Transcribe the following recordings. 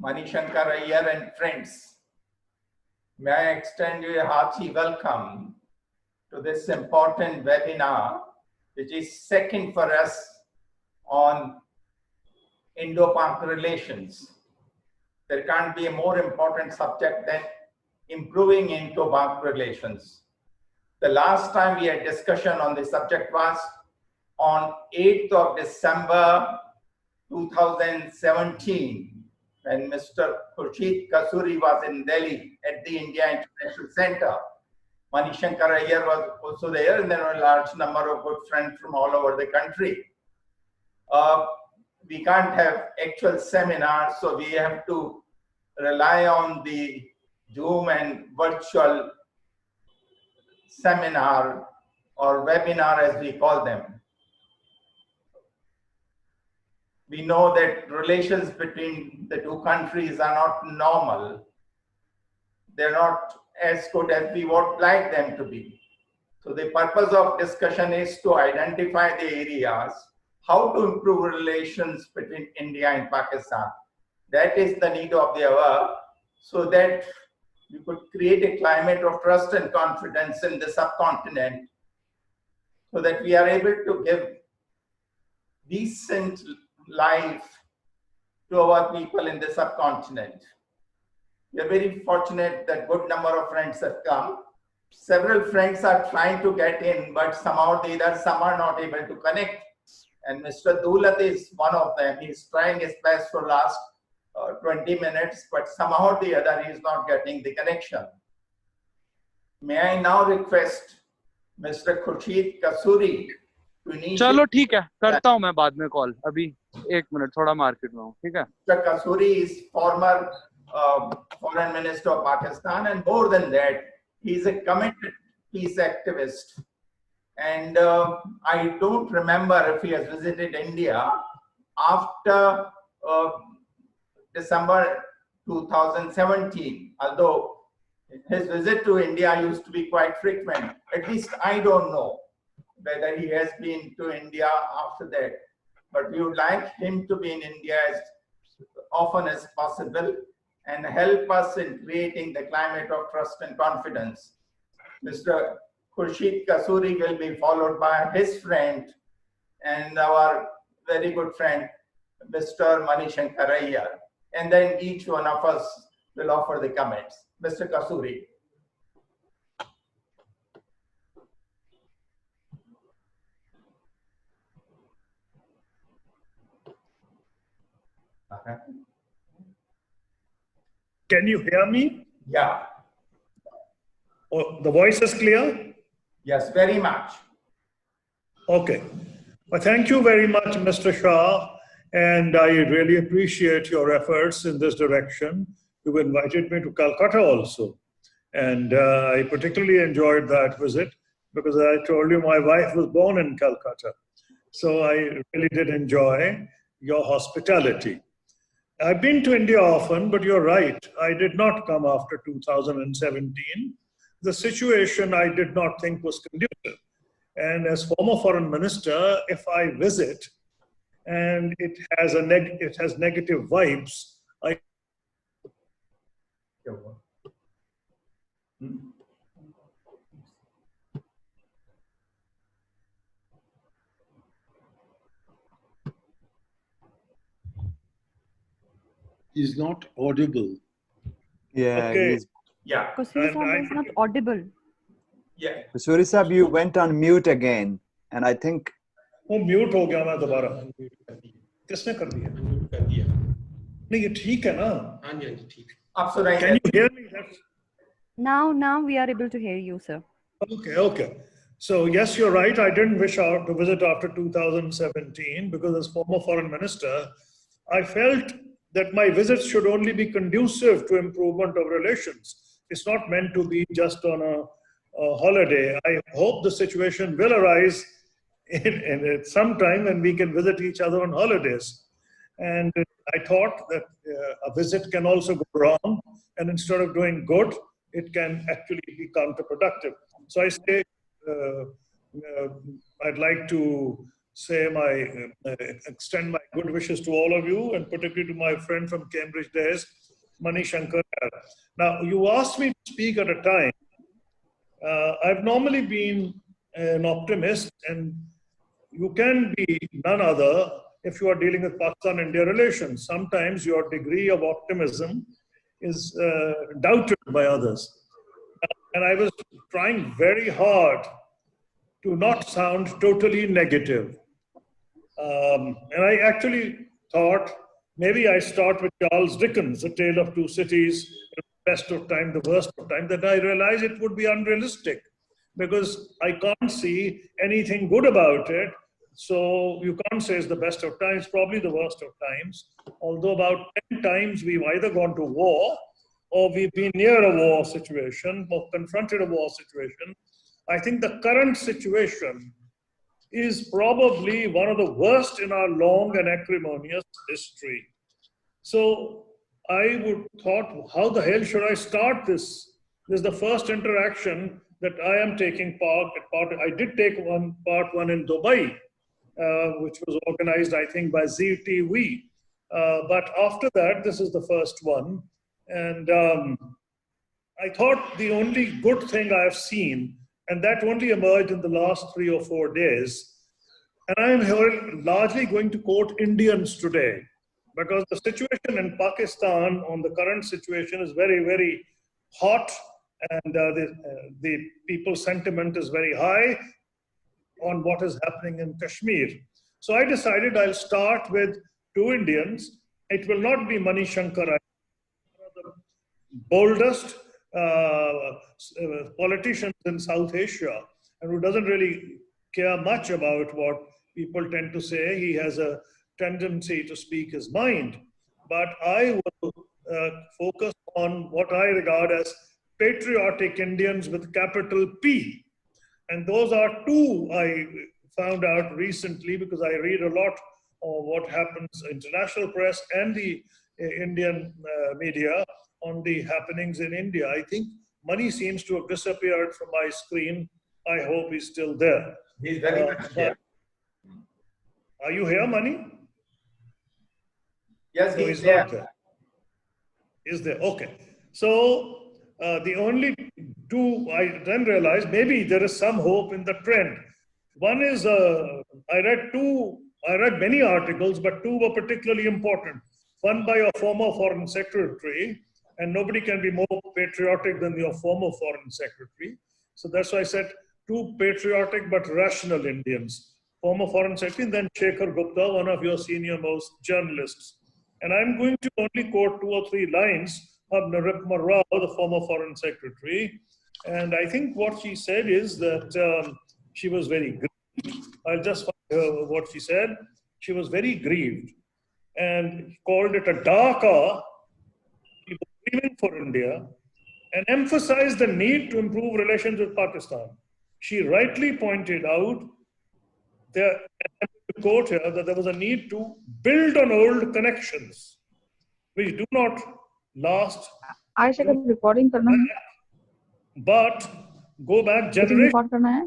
Manishankar Iyer and friends, may I extend you a hearty welcome to this important webinar, which is second for us on Indo-Pak relations. There can't be a more important subject than improving Indo-Pak relations. The last time we had discussion on the subject was on 8th of December 2017, when Mr. Khurshid Kasuri was in Delhi at the India International Center. Manishankar Iyer was also there, and there were a large number of good friends from all over the country. We can't have actual seminars, so we have to rely on the Zoom and virtual seminar or webinar, as we call them. We know that relations between the two countries are not normal. They're not as good as we would like them to be. So the purpose of discussion is to identify the areas, how to improve relations between India and Pakistan. That is the need of the hour, so that we could create a climate of trust and confidence in the subcontinent, so that we are able to give decent life to our people in the subcontinent. We are very fortunate that good number of friends have come. Several friends are trying to get in, but somehow or the other, some are not able to connect. And Mr. Dulat is one of them. He's trying his best for last 20 minutes, but somehow or the other, he is not getting the connection. May I now request Mr. Khurshid Kasuri to initiate. चलो ठीक है, करता हूँ मैं बाद में call. अभी एक मिनट, थोड़ा मार्केट में हूँ. ठीक है. Mr. Kasuri is former foreign minister of Pakistan, and more than that, he is a committed peace activist. And I don't remember if he has visited India after December 2017, although his visit to India used to be quite frequent. At least I don't know whether he has been to India after that. But we would like him to be in India as often as possible and help us in creating the climate of trust and confidence. Mr. Khurshid Kasuri will be followed by his friend and our very good friend, Mr. Manishankar Iyer. And then each one of us will offer the comments. Mr. Kasuri. Can you hear me? Yeah. Oh, the voice is clear? Yes, very much. Okay. Well, thank you very much, Mr. Shah. And I really appreciate your efforts in this direction. You invited me to Calcutta also. And I particularly enjoyed that visit because I told you my wife was born in Calcutta. So I really did enjoy your hospitality. I've been to India often, but you're right. I did not come after 2017. The situation I did not think was conducive. And as former foreign minister, if I visit and it has negative vibes, I He's not audible. Yeah. Okay. Yeah. Kasuri Sahab is not audible. Yeah. Kasuri Sahab, you went on mute again, and I think. वो mute हो गया मैं दोबारा. किसने कर दिया? नहीं, ये ठीक है ना? हाँ जी, ठीक. Can you hear me? Now we are able to hear you, sir. Okay. So yes, you're right. I didn't wish out to visit after 2017 because as former foreign minister, I felt that my visits should only be conducive to improvement of relations. It's not meant to be just on a holiday. I hope the situation will arise in some time when we can visit each other on holidays. And I thought that a visit can also go wrong, and instead of doing good, it can actually be counterproductive. So I say I'd like to extend my good wishes to all of you, and particularly to my friend from Cambridge days, Mani Shankar. Now, you asked me to speak at a time. I've normally been an optimist, and you can be none other if you are dealing with Pakistan-India relations. Sometimes your degree of optimism is doubted by others. And I was trying very hard to not sound totally negative. And I actually thought maybe I start with Charles Dickens, A Tale of Two Cities, the best of time, the worst of time. Then I realized it would be unrealistic because I can't see anything good about it. So you can't say it's the best of times, probably the worst of times. Although about 10 times we've either gone to war or we've been near a war situation or confronted a war situation. I think the current situation is probably one of the worst in our long and acrimonious history. So I would thought, how the hell should I start this? This is the first interaction that I am taking part. I did take part one in Dubai, which was organized, I think, by ZTV. But after that, this is the first one. And I thought the only good thing I have seen, and that only emerged in the last 3 or 4 days, and I am here largely going to quote Indians today, because the situation in Pakistan on the current situation is very, very hot, and the people's sentiment is very high on what is happening in Kashmir. So I decided I'll start with 2 Indians. It will not be Mani Shankar, the boldest politicians in South Asia, and who doesn't really care much about what people tend to say. He has a tendency to speak his mind. But I will focus on what I regard as patriotic Indians with capital P. And those are 2 I found out recently, because I read a lot of what happens international press and the Indian media on the happenings in India. I think Mani seems to have disappeared from my screen. I hope he's still there. He's very much there. Are you here, Mani? Yes, No, he's not there. there. Is there? Okay. So the only 2 I then realized maybe there is some hope in the trend. One is I read many articles, but 2 were particularly important. One by a former foreign secretary, and nobody can be more patriotic than your former foreign secretary. So that's why I said 2 patriotic but rational Indians. Former foreign secretary, and then Shekhar Gupta, one of your senior most journalists. And I'm going to only quote 2 or 3 lines of Naripma Rao, the former foreign secretary. And I think what she said is that she was very grieved. I'll just find what she said. She was very grieved and called it a dark hour. She was grieving for India and emphasized the need to improve relations with Pakistan. She rightly pointed out that there was a need to build on old connections, which do not last, Ayesha का recording करना है but go back generations. Record करना है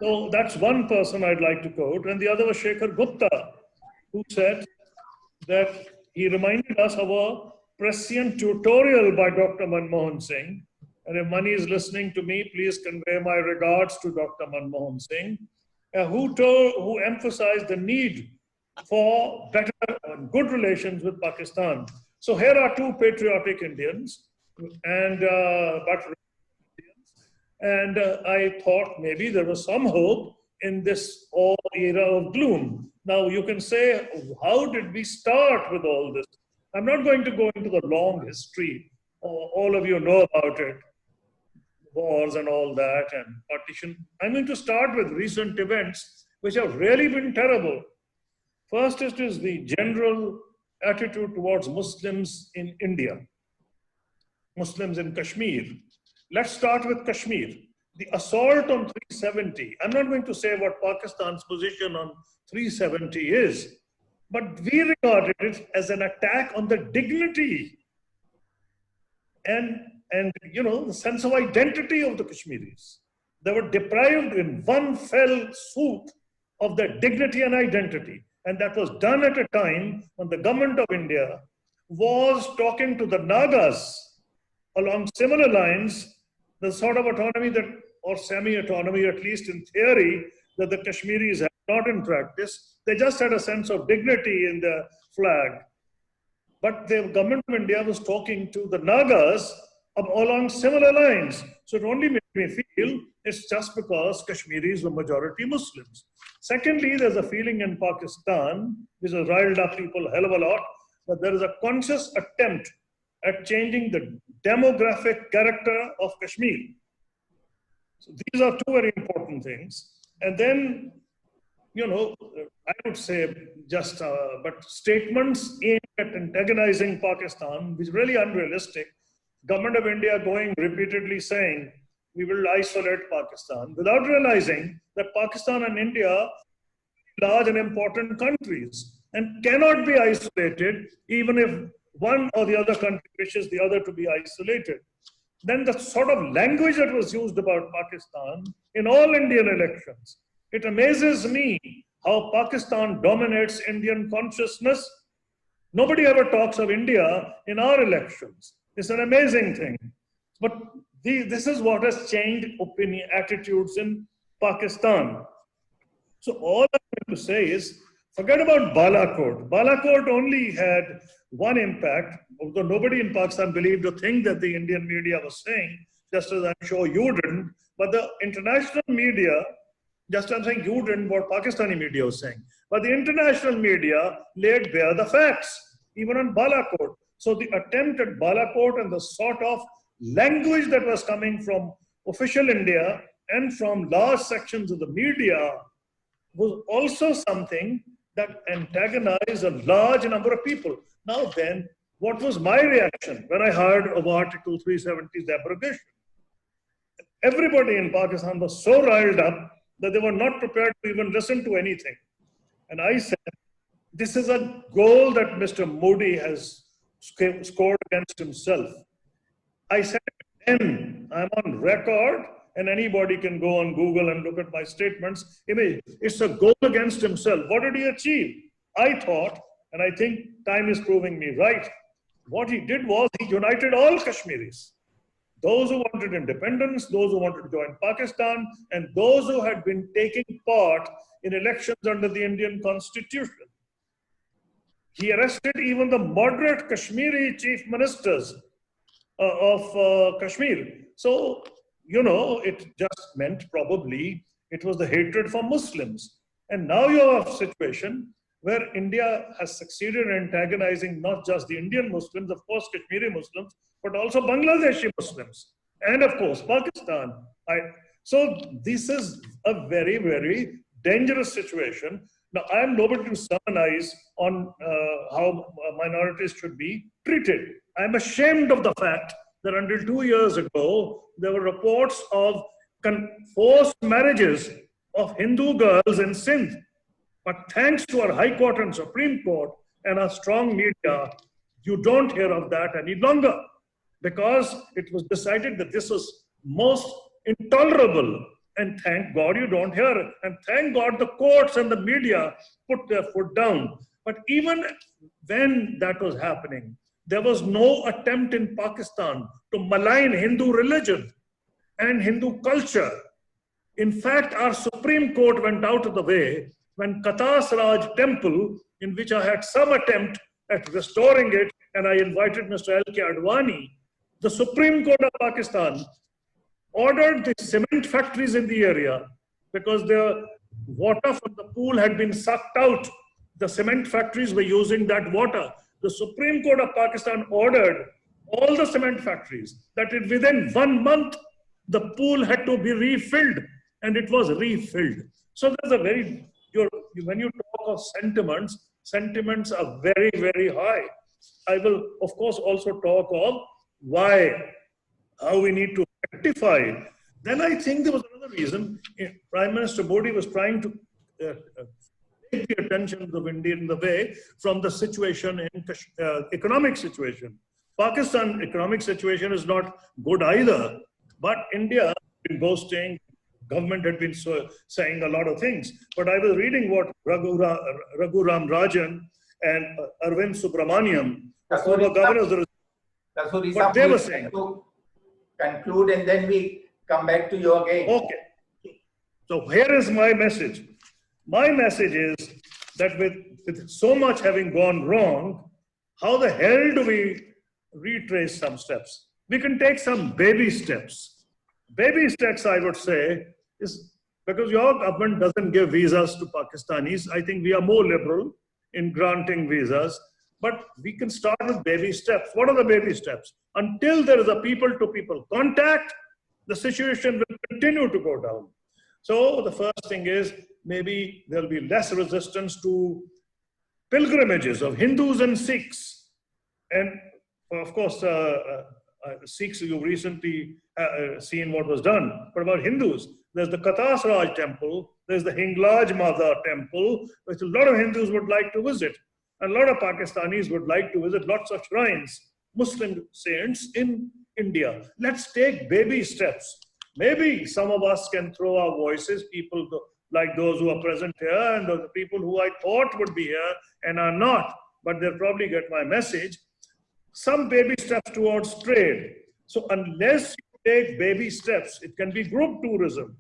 So that's one person I'd like to quote. And the other was Shekhar Gupta, who said that he reminded us of a prescient tutorial by Dr. Manmohan Singh. And if Mani is listening to me, please convey my regards to Dr. Manmohan Singh, who emphasized the need for better and good relations with Pakistan. So here are 2 patriotic Indians, and I thought maybe there was some hope in this era of gloom. Now you can say, how did we start with all this? I'm not going to go into the long history. All of you know about it, wars and all that, and partition. I'm going to start with recent events which have really been terrible. First is the general attitude towards Muslims in India, Muslims in Kashmir. Let's start with Kashmir. The assault on 370. I'm not going to say what Pakistan's position on 370 is, but we regarded it as an attack on the dignity and the sense of identity of the Kashmiris. They were deprived in one fell swoop of their dignity and identity. And that was done at a time when the government of India was talking to the Nagas along similar lines, the sort of autonomy that, or semi-autonomy, at least in theory, that the Kashmiris had not in practice. They just had a sense of dignity in the flag. But the government of India was talking to the Nagas along similar lines. So it only made me feel it's just because Kashmiris were majority Muslims. Secondly, there's a feeling in Pakistan, which has riled up people a hell of a lot, that there is a conscious attempt at changing the demographic character of Kashmir. So these are two very important things. And then, you know, I would say just, but statements aimed at antagonizing Pakistan, which is really unrealistic. Government of India going repeatedly saying, we will isolate Pakistan, without realizing that Pakistan and India are large and important countries and cannot be isolated even if one or the other country wishes the other to be isolated. Then the sort of language that was used about Pakistan in all Indian elections, it amazes me how Pakistan dominates Indian consciousness. Nobody ever talks of India in our elections. It's an amazing thing. But this is what has changed opinion, attitudes in Pakistan. So all I'm going to say is, forget about Balakot. Balakot only had one impact, although nobody in Pakistan believed a thing that the Indian media was saying, just as I'm sure you didn't. But the international media, just as I'm saying you didn't, what Pakistani media was saying. But the international media laid bare the facts, even on Balakot. So the attempt at Balakot and the sort of language that was coming from official India and from large sections of the media was also something that antagonized a large number of people. Now then, what was my reaction when I heard of Article 370's abrogation? Everybody in Pakistan was so riled up that they were not prepared to even listen to anything. And I said, this is a goal that Mr. Modi has scored against himself. I said, then I'm on record, and anybody can go on Google and look at my statements. It's a goal against himself. What did he achieve? I thought, and I think time is proving me right, what he did was he united all Kashmiris. Those who wanted independence, those who wanted to join Pakistan, and those who had been taking part in elections under the Indian Constitution. He arrested even the moderate Kashmiri chief ministers of Kashmir. So, you know, it just meant probably it was the hatred for Muslims. And now you have a situation where India has succeeded in antagonizing not just the Indian Muslims, of course, Kashmiri Muslims, but also Bangladeshi Muslims, and of course, Pakistan. So this is a very, very dangerous situation. Now, I am nobody to sermonize on how minorities should be treated. I am ashamed of the fact that until 2 years ago, there were reports of forced marriages of Hindu girls in Sindh. But thanks to our High Court and Supreme Court and our strong media, you don't hear of that any longer, because it was decided that this was most intolerable. And thank God you don't hear it. And thank God the courts and the media put their foot down. But even when that was happening, there was no attempt in Pakistan to malign Hindu religion and Hindu culture. In fact, our Supreme Court went out of the way when Katas Raj Temple, in which I had some attempt at restoring it, and I invited Mr. L.K. Advani, the Supreme Court of Pakistan ordered the cement factories in the area because the water from the pool had been sucked out. The cement factories were using that water. The Supreme Court of Pakistan ordered all the cement factories that within 1 month, the pool had to be refilled, and it was refilled. So there's a very, when you talk of sentiments are very, very high. I will, of course, also talk of how we need to rectify. Then I think there was another reason. Prime Minister Modi was trying to take the attention of India in the way from the situation in economic situation. Pakistan economic situation is not good either, but India has been boasting government had been saying a lot of things. But I was reading what Raghuram Rajan and Arvind Subramaniam, the former governors, Kasuri what they were saying. To conclude, and then we come back to you again. Okay. So here is my message. My message is that with so much having gone wrong, how the hell do we retrace some steps? We can take some baby steps. Baby steps, I would say, is because your government doesn't give visas to Pakistanis. I think we are more liberal in granting visas, but we can start with baby steps. What are the baby steps? Until there is a people-to-people contact, the situation will continue to go down. So the first thing is maybe there'll be less resistance to pilgrimages of Hindus and Sikhs. And of course, Sikhs, you've recently seen what was done. But about Hindus, there's the Katasraj temple, there's the Hinglaj Mata temple, which a lot of Hindus would like to visit. And a lot of Pakistanis would like to visit lots of shrines, Muslim saints in India. Let's take baby steps. Maybe some of us can throw our voices, people like those who are present here and the people who I thought would be here and are not, but they'll probably get my message. Some baby steps towards trade. So unless you take baby steps, it can be group tourism,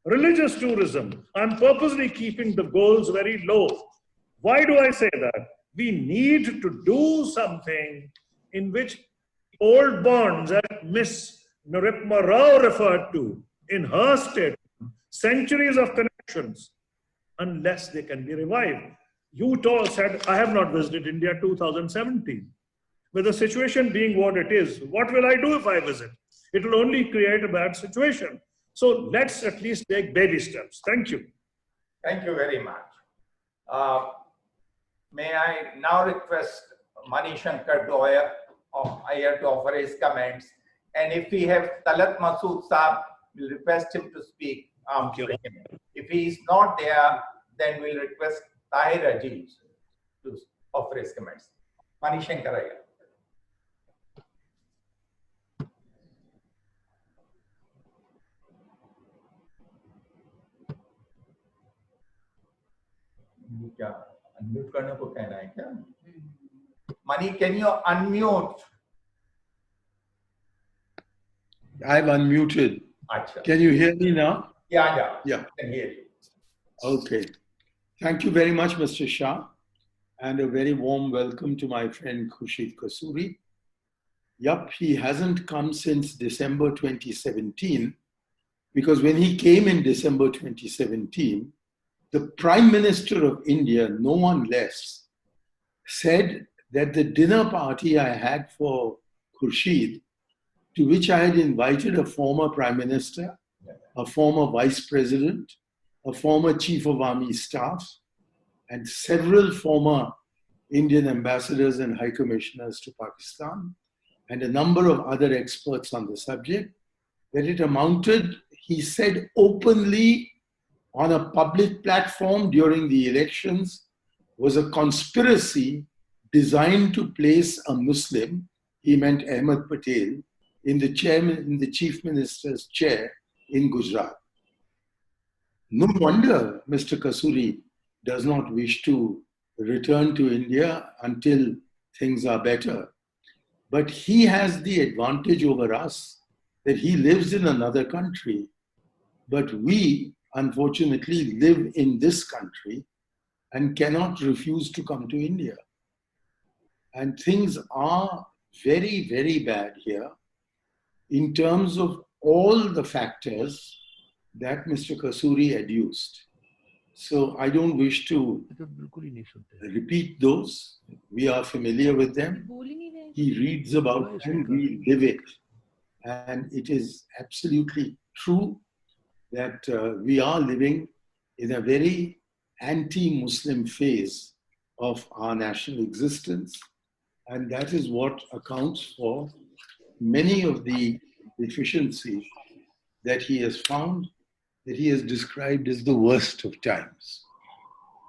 religious tourism. I'm purposely keeping the goals very low. Why do I say that? We need to do something in which old bonds that Miss Naripma Rao referred to in her statement, centuries of connections, unless they can be revived. You all said, I have not visited India 2017. With the situation being what it is, what will I do if I visit? It will only create a bad situation. So let's at least take baby steps. Thank you. Thank you very much. May I now request Mani Shankar Iyer to offer his comments. And if we have Talat Masood Saab, we'll request him to speak after him. If he is not there, then we'll request Tahir Aziz to offer his comments. Mani Shankar Iyer. Unmute करने को कहना है क्या? Mani, can you unmute? I've unmuted. Achha. Can you hear me now? Yeah. Yeah. I can hear you. Okay. Thank you very much, Mr. Shah, and a very warm welcome to my friend Khurshid Kasuri. Yup, he hasn't come since December 2017, because when he came in December 2017, the Prime Minister of India, no one less, said that the dinner party I had for Khurshid, to which I had invited a former Prime Minister, a former Vice President, a former Chief of Army Staff, and several former Indian ambassadors and high commissioners to Pakistan, and a number of other experts on the subject, that it amounted, he said openly on a public platform during the elections, was a conspiracy designed to place a Muslim, he meant Ahmed Patel, in the Chief Minister's chair in Gujarat. No wonder Mr. Kasuri does not wish to return to India until things are better. But he has the advantage over us that he lives in another country. But we, unfortunately, live in this country and cannot refuse to come to India. And things are very, very bad here in terms of all the factors that Mr. Kasuri adduced. So I don't wish to repeat those. We are familiar with them. He reads about them, we live it. And it is absolutely true that we are living in a very anti-Muslim phase of our national existence. And that is what accounts for many of the deficiencies that he has found, that he has described as the worst of times.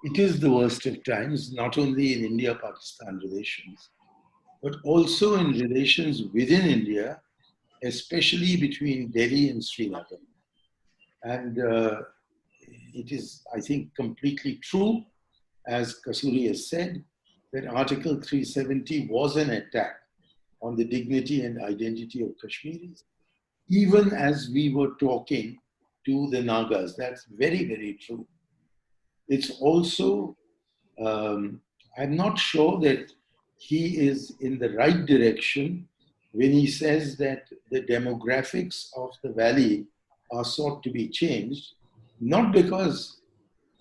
It is the worst of times, not only in India-Pakistan relations, but also in relations within India, especially between Delhi and Srinagar. And it is, I think, completely true, as Kasuri has said, that Article 370 was an attack on the dignity and identity of Kashmiris, even as we were talking to the Nagas. That's very, very true. It's also, I'm not sure that he is in the right direction when he says that the demographics of the valley are sought to be changed, not because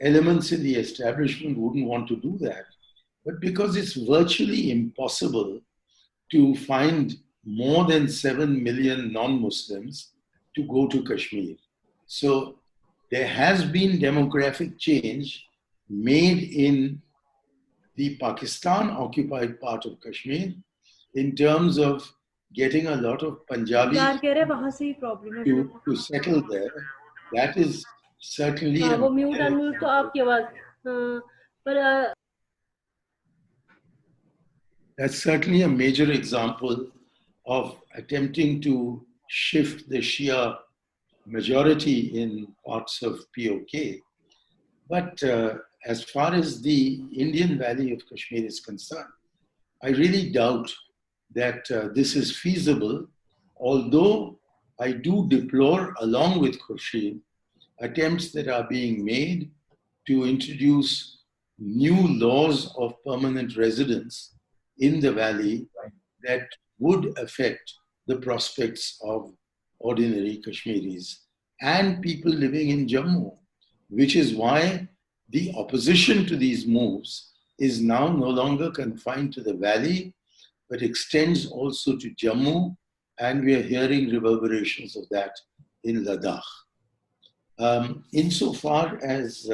elements in the establishment wouldn't want to do that, but because it's virtually impossible to find more than 7 million non-Muslims to go to Kashmir. So there has been demographic change made in the Pakistan-occupied part of Kashmir in terms of getting a lot of Punjabi to settle there. That is certainly that's certainly a major example of attempting to shift the Shia majority in parts of POK. But as far as the Indian Valley of Kashmir is concerned, I really doubt that this is feasible, although I do deplore, along with Khurshid, attempts that are being made to introduce new laws of permanent residence in the valley that would affect the prospects of ordinary Kashmiris and people living in Jammu, which is why the opposition to these moves is now no longer confined to the valley, but extends also to Jammu, and we are hearing reverberations of that in Ladakh. Insofar as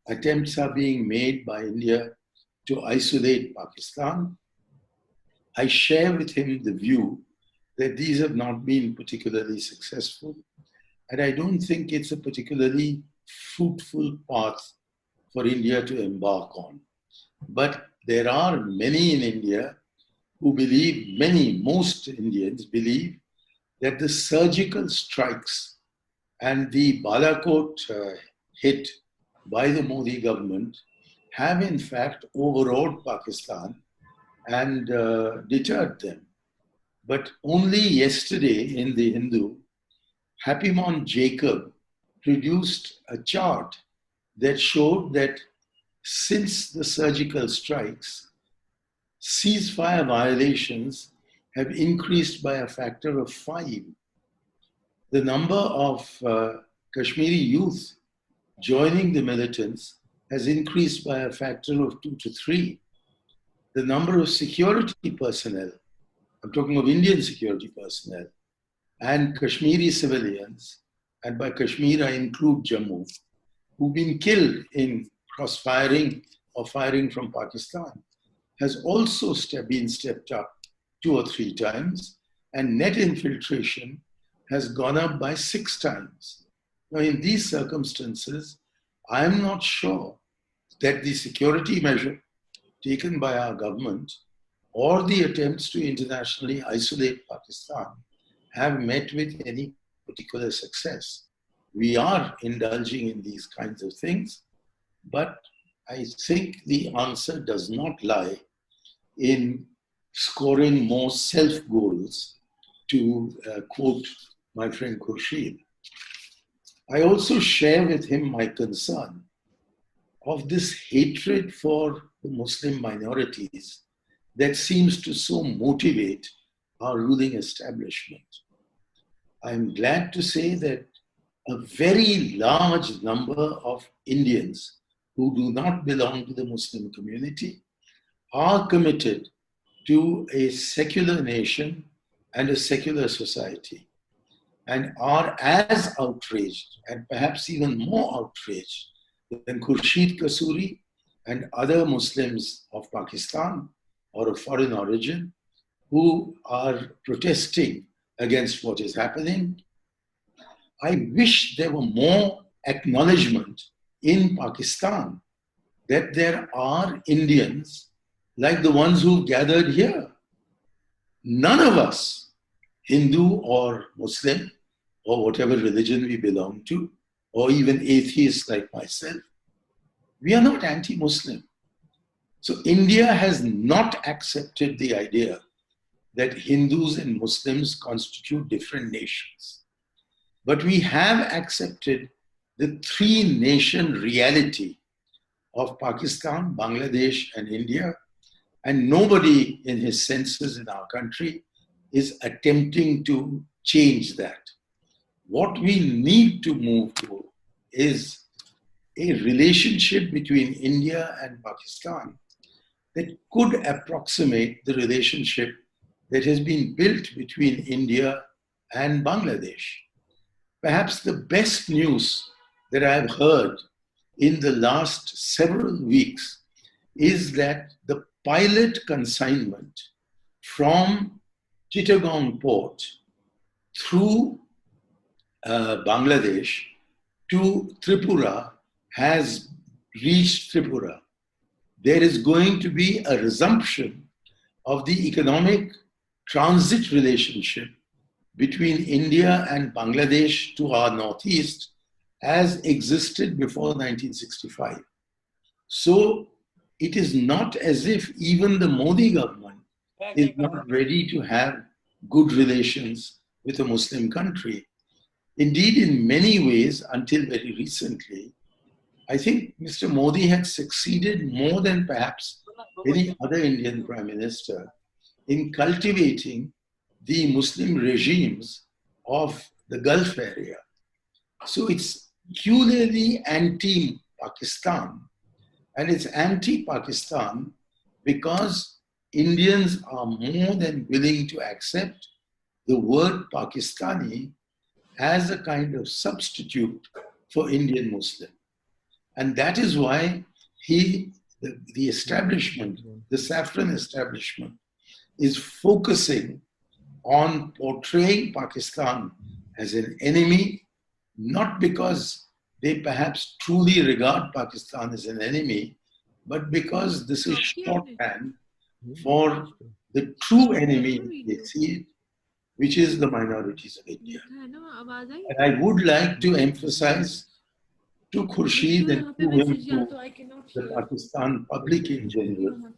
attempts are being made by India to isolate Pakistan, I share with him the view that these have not been particularly successful, and I don't think it's a particularly fruitful path for India to embark on. But there are many in India who believe, most Indians believe, that the surgical strikes and the Balakot hit by the Modi government have in fact overawed Pakistan and deterred them. But only yesterday in the Hindu, Happymon Jacob produced a chart that showed that since the surgical strikes, ceasefire violations have increased by a factor of 5. The number of Kashmiri youth joining the militants has increased by a factor of 2 to 3. The number of security personnel, I'm talking of Indian security personnel, and Kashmiri civilians, and by Kashmir I include Jammu, who've been killed in cross-firing or firing from Pakistan, has also been stepped up 2 or 3 times, and net infiltration has gone up by 6 times. Now, in these circumstances, I'm not sure that the security measure taken by our government or the attempts to internationally isolate Pakistan have met with any particular success. We are indulging in these kinds of things, but I think the answer does not lie in scoring more self-goals, to quote my friend Khurshid. I also share with him my concern of this hatred for the Muslim minorities that seems to so motivate our ruling establishment. I'm glad to say that a very large number of Indians who do not belong to the Muslim community are committed to a secular nation and a secular society, and are as outraged and perhaps even more outraged than Khurshid Kasuri and other Muslims of Pakistan or of foreign origin who are protesting against what is happening. I wish there were more acknowledgement in Pakistan that there are Indians like the ones who gathered here. None of us, Hindu or Muslim, or whatever religion we belong to, or even atheists like myself, we are not anti-Muslim. So India has not accepted the idea that Hindus and Muslims constitute different nations. But we have accepted the three-nation reality of Pakistan, Bangladesh, and India, and nobody in his senses in our country is attempting to change that. What we need to move to is a relationship between India and Pakistan that could approximate the relationship that has been built between India and Bangladesh. Perhaps the best news that I've heard in the last several weeks is that the pilot consignment from Chittagong port through Bangladesh to Tripura has reached Tripura. There is going to be a resumption of the economic transit relationship between India and Bangladesh to our northeast as existed before 1965. So it is not as if even the Modi government is not ready to have good relations with a Muslim country. Indeed, in many ways, until very recently, I think Mr. Modi had succeeded more than perhaps any other Indian Prime Minister in cultivating the Muslim regimes of the Gulf area. So it's peculiarly anti-Pakistan, and it's anti-Pakistan because Indians are more than willing to accept the word Pakistani as a kind of substitute for Indian Muslim. And that is why the establishment, the Saffron establishment, is focusing on portraying Pakistan as an enemy, not because they perhaps truly regard Pakistan as an enemy, but because this is shorthand for the true enemy they see it, which is the minorities of India. And I would like to emphasize to Khurshid and to him, to the Pakistan public in general,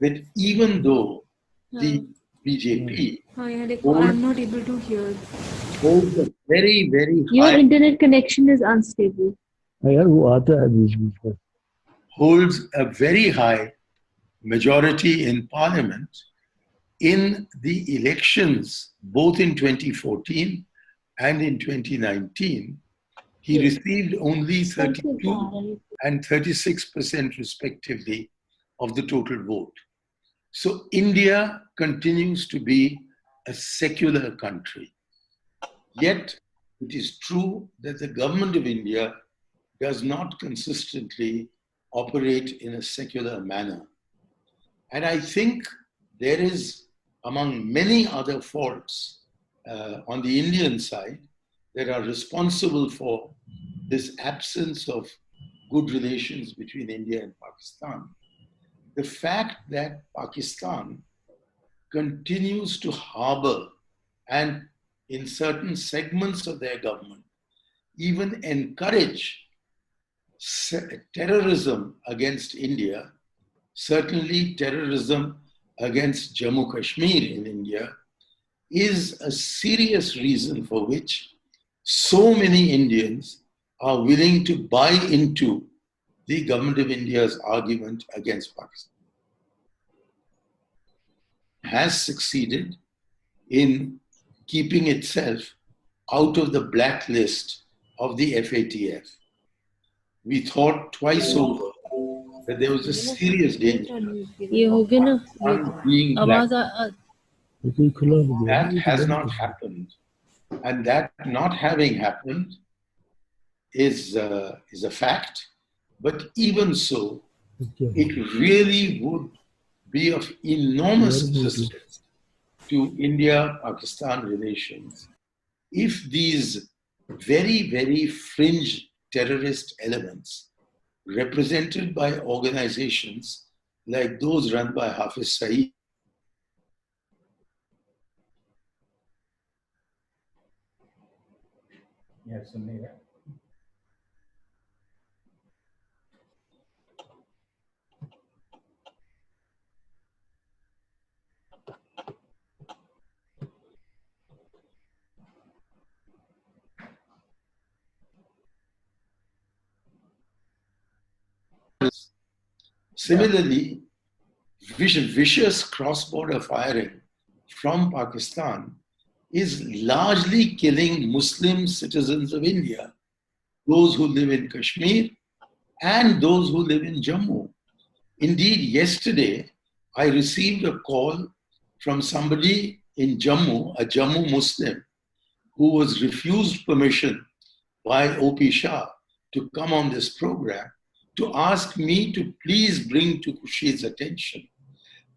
that even though the BJP I'm not able to hear. holds a very, very Your high, internet connection is unstable. holds a very high majority in parliament, in the elections, both in 2014 and in 2019, he received only 32 and 36% respectively of the total vote. So India continues to be a secular country. Yet it is true that the government of India does not consistently operate in a secular manner. And I think there is, among many other faults on the Indian side, that are responsible for this absence of good relations between India and Pakistan. The fact that Pakistan continues to harbor and in certain segments of their government even encourage terrorism against India, certainly terrorism against Jammu Kashmir in India, is a serious reason for which so many Indians are willing to buy into the government of India's argument against Pakistan. Has succeeded in keeping itself out of the blacklist of the FATF. We thought twice over that there was a serious danger of being blacklisted. That has not happened. And that not having happened is a fact. But even so, it really would be of enormous assistance to India-Pakistan relations if these very, very fringe terrorist elements represented by organizations like those run by Hafiz Saeed Yes, Sunni, yeah. Similarly, vicious cross-border firing from Pakistan is largely killing Muslim citizens of India, those who live in Kashmir and those who live in Jammu. Indeed, yesterday I received a call from somebody in Jammu, a Jammu Muslim, who was refused permission by OP Shah to come on this program, to ask me to please bring to Khurshid's attention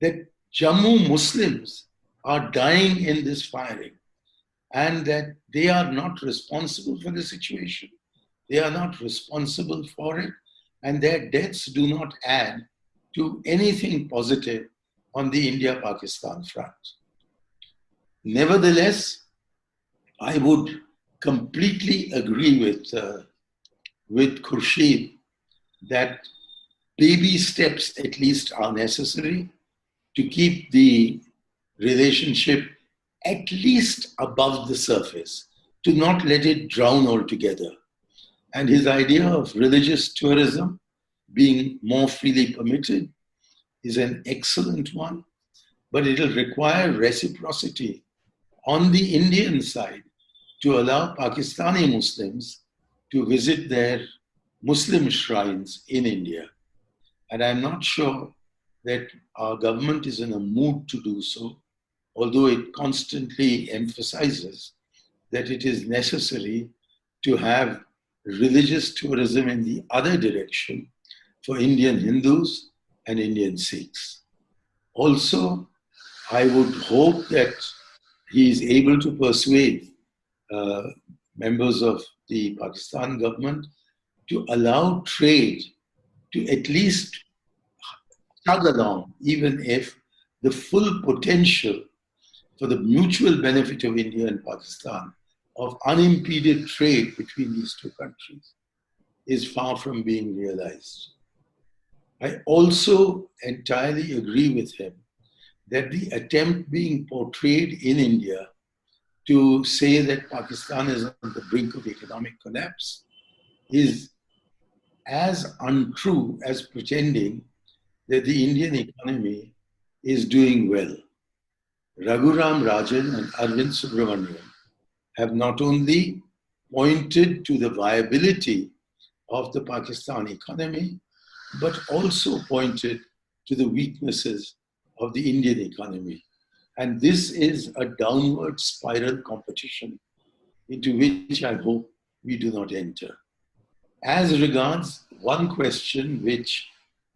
that Jammu Muslims are dying in this firing and that they are not responsible for the situation. They are not responsible for it, and their deaths do not add to anything positive on the India-Pakistan front. Nevertheless, I would completely agree with Khurshid that baby steps at least are necessary to keep the relationship at least above the surface, to not let it drown altogether. And his idea of religious tourism being more freely permitted is an excellent one, but it will require reciprocity on the Indian side to allow Pakistani Muslims to visit their Muslim shrines in India. And I'm not sure that our government is in a mood to do so, although it constantly emphasizes that it is necessary to have religious tourism in the other direction for Indian Hindus and Indian Sikhs. Also, I would hope that he is able to persuade members of the Pakistan government to allow trade to at least tug along, even if the full potential for the mutual benefit of India and Pakistan of unimpeded trade between these two countries is far from being realized. I also entirely agree with him that the attempt being portrayed in India to say that Pakistan is on the brink of economic collapse is as untrue as pretending that the Indian economy is doing well. Raghuram Rajan and Arvind Subramanian have not only pointed to the viability of the Pakistan economy, but also pointed to the weaknesses of the Indian economy. And this is a downward spiral competition into which I hope we do not enter. As regards one question which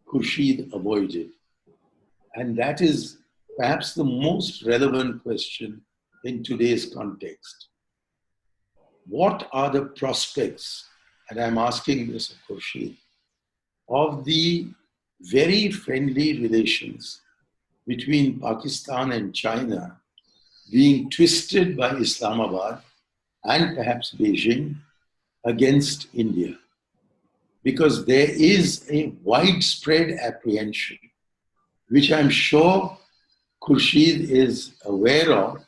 Khurshid avoided, and that is perhaps the most relevant question in today's context. What are the prospects, and I'm asking this of Khurshid, of the very friendly relations between Pakistan and China being twisted by Islamabad and perhaps Beijing against India? Because there is a widespread apprehension, which I'm sure Khurshid is aware of,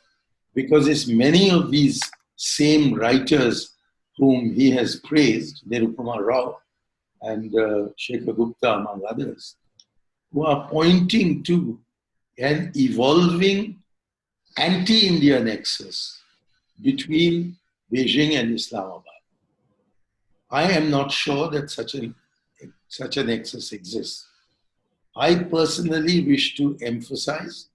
because it's many of these same writers whom he has praised, Nirupama Rao and Shekhar Gupta, among others, who are pointing to an evolving anti-India nexus between Beijing and Islamabad. I am not sure that such a nexus exists. I personally wish to emphasize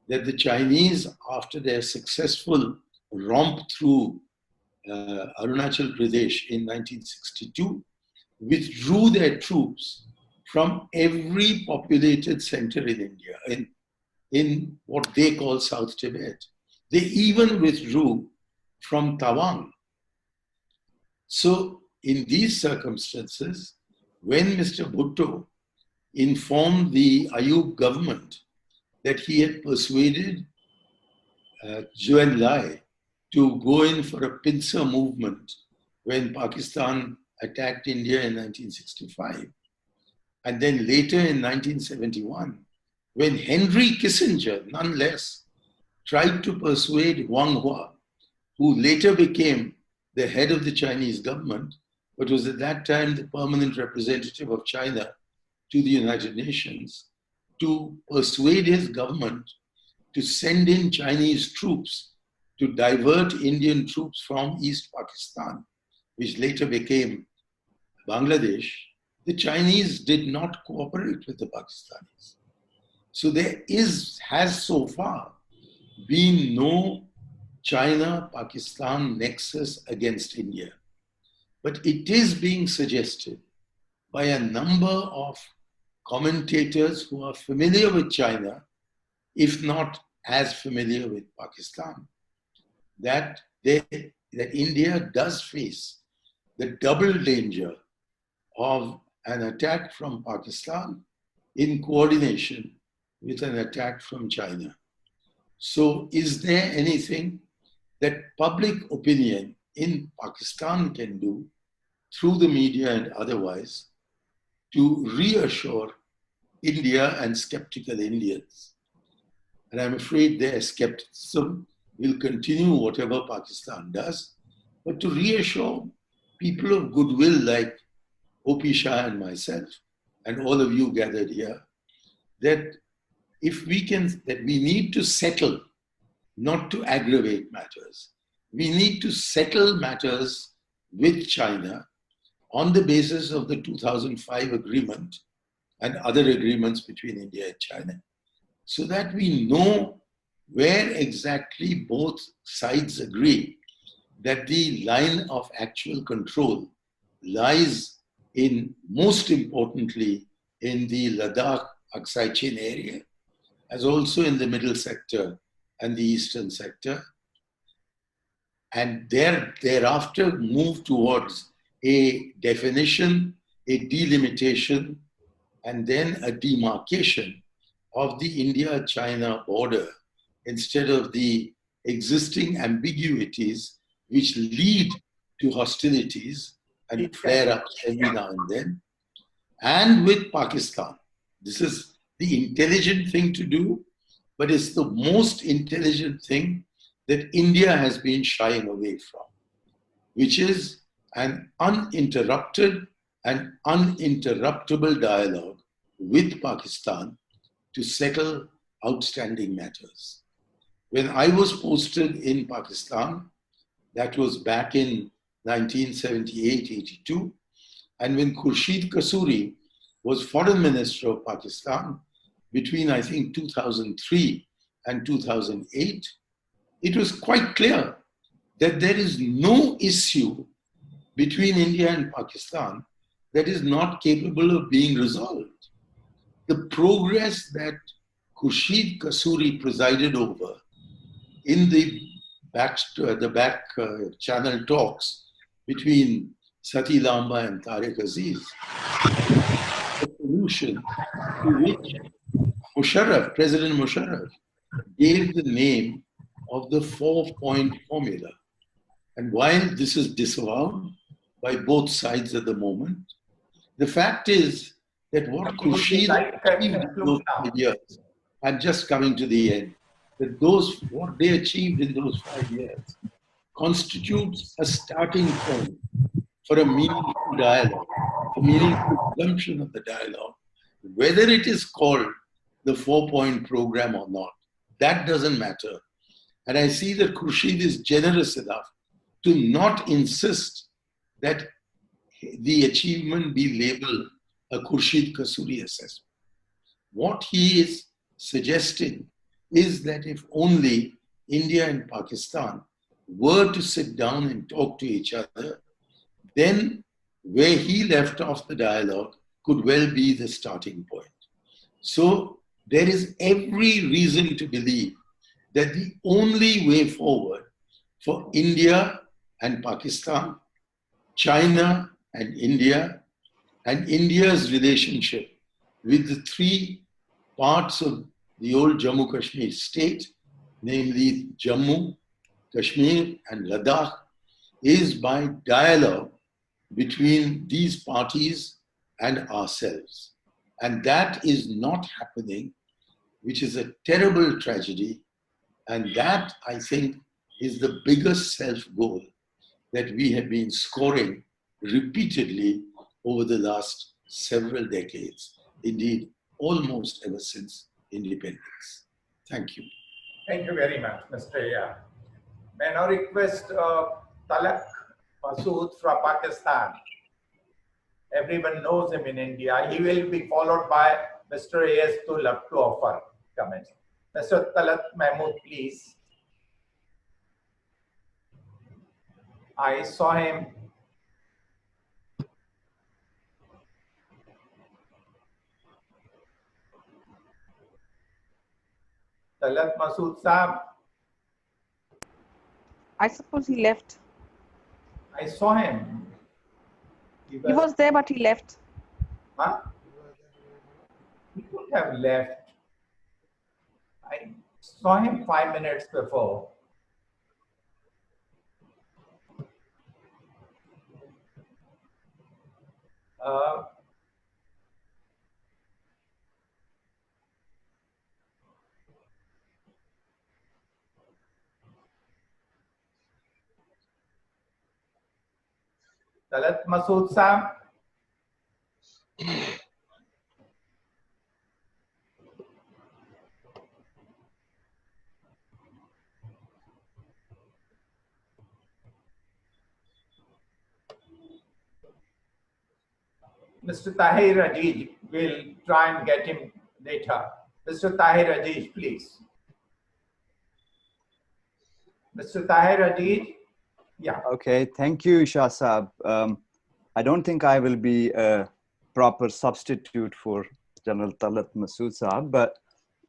that the Chinese, after their successful romp through Arunachal Pradesh in 1962, withdrew their troops from every populated center in India, in what they call South Tibet. They even withdrew from Tawang. So in these circumstances, when Mr. Bhutto informed the Ayub government that he had persuaded Zhou Enlai to go in for a pincer movement when Pakistan attacked India in 1965. And then later in 1971, when Henry Kissinger, none less, tried to persuade Wang Hua, who later became the head of the Chinese government, but was at that time the permanent representative of China to the United Nations, to persuade his government to send in Chinese troops to divert Indian troops from East Pakistan, which later became Bangladesh. The Chinese did not cooperate with the Pakistanis. So there has so far been no China-Pakistan nexus against India. But it is being suggested by a number of commentators who are familiar with China, if not as familiar with Pakistan, that India does face the double danger of an attack from Pakistan in coordination with an attack from China. So is there anything that public opinion in Pakistan can do through the media and otherwise to reassure India and skeptical Indians? And I'm afraid their skepticism will continue whatever Pakistan does, but to reassure people of goodwill like O.P. Shah and myself and all of you gathered here, that we need to settle, not to aggravate matters. We need to settle matters with China on the basis of the 2005 agreement and other agreements between India and China, so that we know where exactly both sides agree that the line of actual control lies in, most importantly, in the Ladakh Aksai Chin area, as also in the middle sector and the eastern sector, and thereafter move towards a definition, a delimitation, and then a demarcation of the India-China border instead of the existing ambiguities which lead to hostilities and flare-ups every now and then. And with Pakistan, this is the intelligent thing to do, but it's the most intelligent thing that India has been shying away from, which is an uninterrupted and uninterruptible dialogue with Pakistan to settle outstanding matters. When I was posted in Pakistan, that was back in 1978-82, and when Khurshid Kasuri was Foreign Minister of Pakistan between, I think, 2003 and 2008, it was quite clear that there is no issue between India and Pakistan that is not capable of being resolved. The progress that Khurshid Kasuri presided over in the back channel talks between Sati Lamba and Tariq Aziz, a solution to which President Musharraf, gave the name of the 4-point formula. And while this is disavowed by both sides at the moment, the fact is that what Khurshid achieved in those 5 years, I'm just coming to the end, that what they achieved in those 5 years constitutes a starting point for a meaningful dialogue, a meaningful resumption of the dialogue. Whether it is called the 4-point program or not, that doesn't matter. And I see that Khurshid is generous enough to not insist that the achievement be labeled a Khurshid Kasuri assessment. What he is suggesting is that if only India and Pakistan were to sit down and talk to each other, then where he left off the dialogue could well be the starting point. So there is every reason to believe that the only way forward for India and Pakistan, China and India's relationship with the 3 parts of the old Jammu Kashmir state, namely Jammu, Kashmir and Ladakh, is by dialogue between these parties and ourselves. And that is not happening, which is a terrible tragedy. And that, I think, is the biggest self-goal that we have been scoring repeatedly over the last several decades, indeed, almost ever since independence. Thank you. Thank you very much, Mr. Yeah. May I now request Talak Masood from Pakistan. Everyone knows him in India. He will be followed by Mr. A.S. Tulab to offer comments. Mr. Talat Mahmood, please. I saw him. Talat Masood Saab, I suppose he left. I saw him. He was there, but he left. Huh? He could have left. I saw him 5 minutes before. Talat Masood Saab. Mr. Tahir Aziz will try and get him later. Mr. Tahir Aziz, please. Mr. Tahir Aziz, yeah. Okay, thank you, Shah Saab. I don't think I will be a proper substitute for General Talat Masood Saab,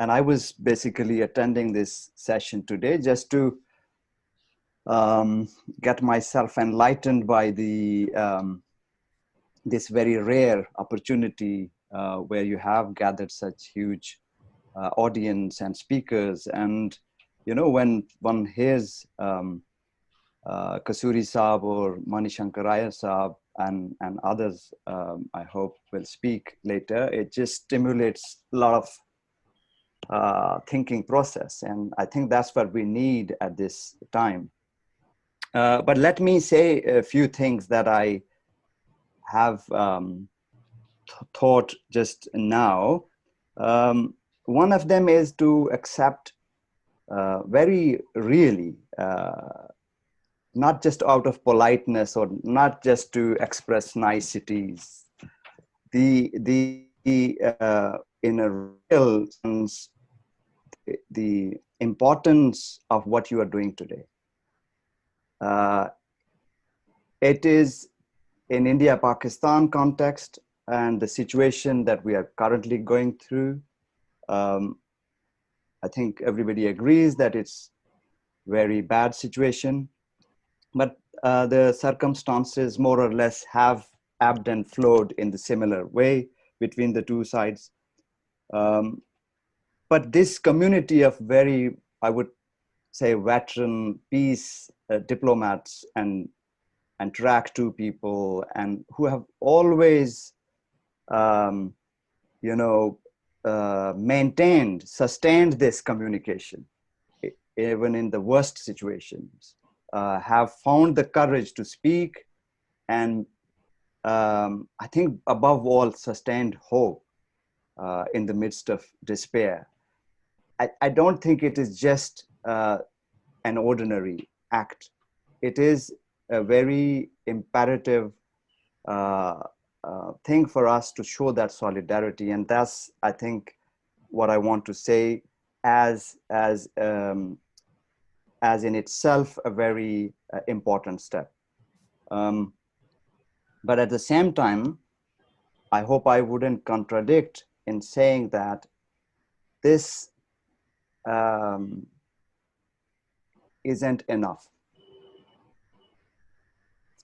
and I was basically attending this session today just to get myself enlightened by this very rare opportunity where you have gathered such huge audience and speakers. And, you know, when one hears Kasuri Saab or Manishankaraya Saab and others, I hope will speak later, it just stimulates a lot of thinking process. And I think that's what we need at this time. But let me say a few things that I have thought just now. One of them is to accept very really, not just out of politeness or not just to express niceties, in a real sense, the importance of what you are doing today. It is in India-Pakistan context and the situation that we are currently going through. I think everybody agrees that it's very bad situation, but the circumstances more or less have ebbed and flowed in the similar way between the two sides. But this community of very, I would say, veteran peace diplomats and track two people, and who have always, sustained this communication, even in the worst situations, have found the courage to speak, and I think above all sustained hope in the midst of despair. I don't think it is just an ordinary act. It is a very imperative thing for us to show that solidarity, and that's, I think, what I want to say as in itself a very important step. But at the same time, I hope I wouldn't contradict in saying that this isn't enough.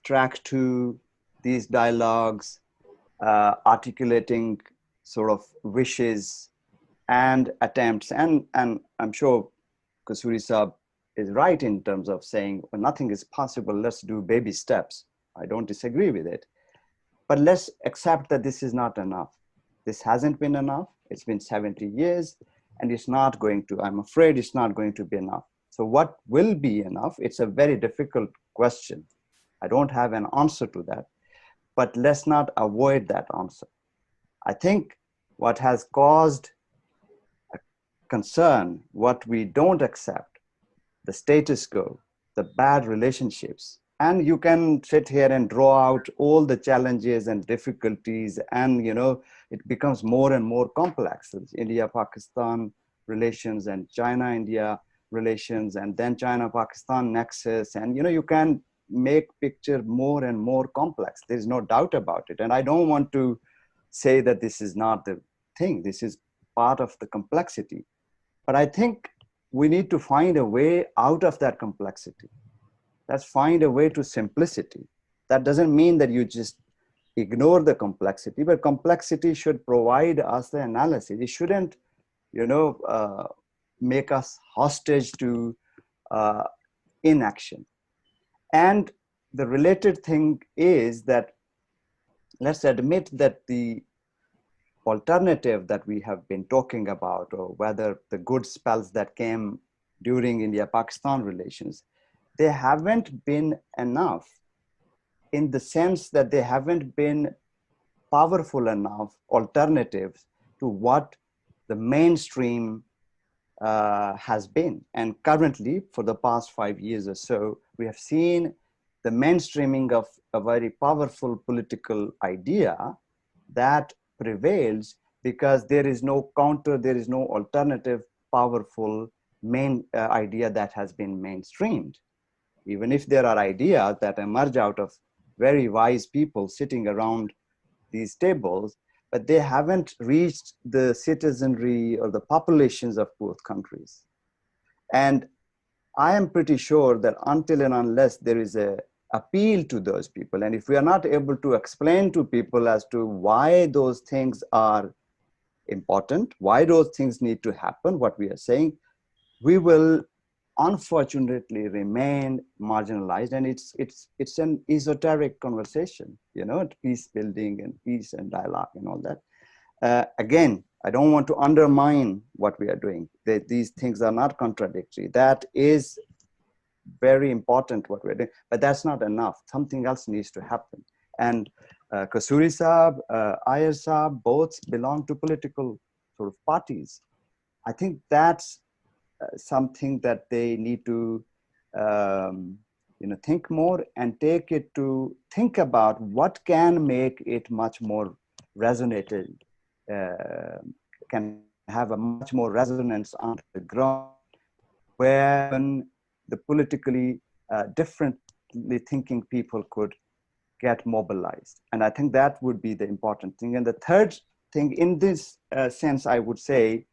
Track two, these dialogues, articulating sort of wishes and attempts, and I'm sure Kasuri Saab is right in terms of saying, well, nothing is possible, let's do baby steps. I don't disagree with it. But let's accept that this is not enough. This hasn't been enough. It's been 70 years, and it's not going to, I'm afraid it's not going to be enough. So what will be enough? It's a very difficult question. I don't have an answer to that, but let's not avoid that answer. I think what has caused a concern, what we don't accept, the status quo, the bad relationships, and you can sit here and draw out all the challenges and difficulties, and it becomes more and more complex. India-Pakistan relations and China-India relations, and then China-Pakistan nexus, and you can make picture more and more complex. There's no doubt about it. And I don't want to say that this is not the thing. This is part of the complexity. But I think we need to find a way out of that complexity. Let's find a way to simplicity. That doesn't mean that you just ignore the complexity, but complexity should provide us the analysis. It shouldn't, make us hostage to inaction. And the related thing is that let's admit that the alternative that we have been talking about, or whether the good spells that came during India-Pakistan relations, they haven't been enough in the sense that they haven't been powerful enough alternatives to what the mainstream has been. And currently, for the past 5 years or so, we have seen the mainstreaming of a very powerful political idea that prevails because there is no counter, there is no alternative powerful main idea that has been mainstreamed. Even if there are ideas that emerge out of very wise people sitting around these tables, but they haven't reached the citizenry or the populations of both countries. And I am pretty sure that until and unless there is a appeal to those people, and if we are not able to explain to people as to why those things are important, why those things need to happen, what we are saying, we will unfortunately remain marginalized. And it's an esoteric conversation, peace building and peace and dialogue and all that. Again, I don't want to undermine what we are doing. These things are not contradictory. That is very important what we're doing, but that's not enough. Something else needs to happen. And Kasuri Saab, Iyer Saab, both belong to political sort of parties. I think that's something that they need to think more and take it to think about what can make it much more resonated, can have a much more resonance on the ground, when the politically differently thinking people could get mobilized. And I think that would be the important thing. And the third thing in this sense, I would say,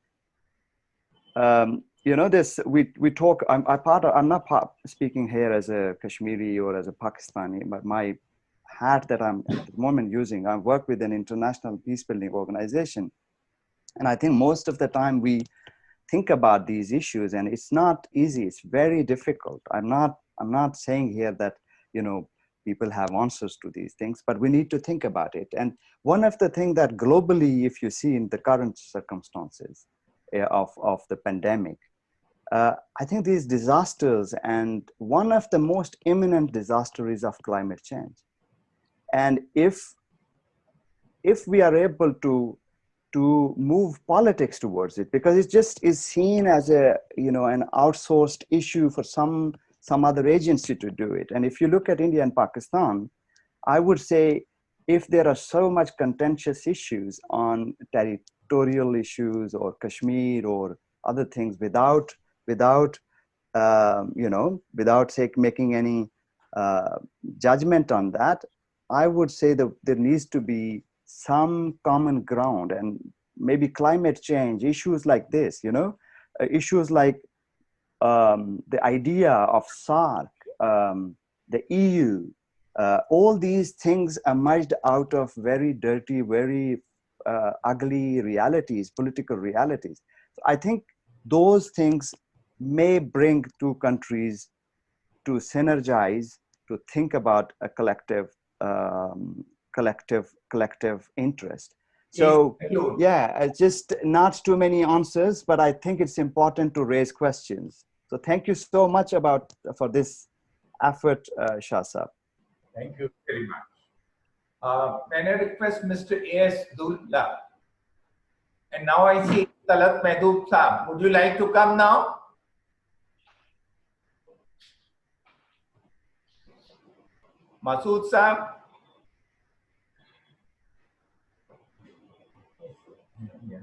we talk, I'm not speaking here as a Kashmiri or as a Pakistani, but my hat that I'm at the moment using, I work with an international peace building organization. And I think most of the time we think about these issues, and it's not easy, it's very difficult. I'm not saying here that, people have answers to these things, but we need to think about it. And one of the things that globally, if you see in the current circumstances of the pandemic, I think these disasters, and one of the most imminent disasters is of climate change. And if we are able to move politics towards it, because it just is seen as an outsourced issue for some other agency to do it. And if you look at India and Pakistan, I would say if there are so much contentious issues on territorial issues or Kashmir or other things without making any judgment on that, I would say that there needs to be some common ground. And maybe climate change, issues like this, issues like the idea of SARC, the EU, all these things emerged out of very dirty, very ugly realities, political realities. So I think those things may bring two countries to synergize, to think about a collective interest. So yeah, just not too many answers, but I think it's important to raise questions. So thank you so much for this effort, Shah Saab. Thank you very much. Can I request Mr. A.S. Dullah? And now I see Talat Mehdood Saab. Would you like to come now? Masood Saab? Yeah.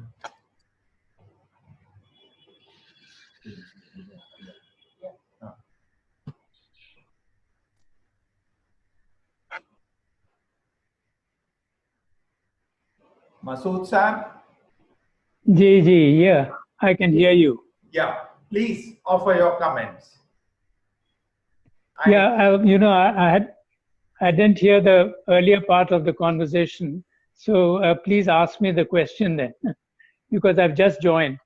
Masood Saab? Yeah, I can hear you. Yeah, please offer your comments. I didn't hear the earlier part of the conversation, so please ask me the question then, because I've just joined.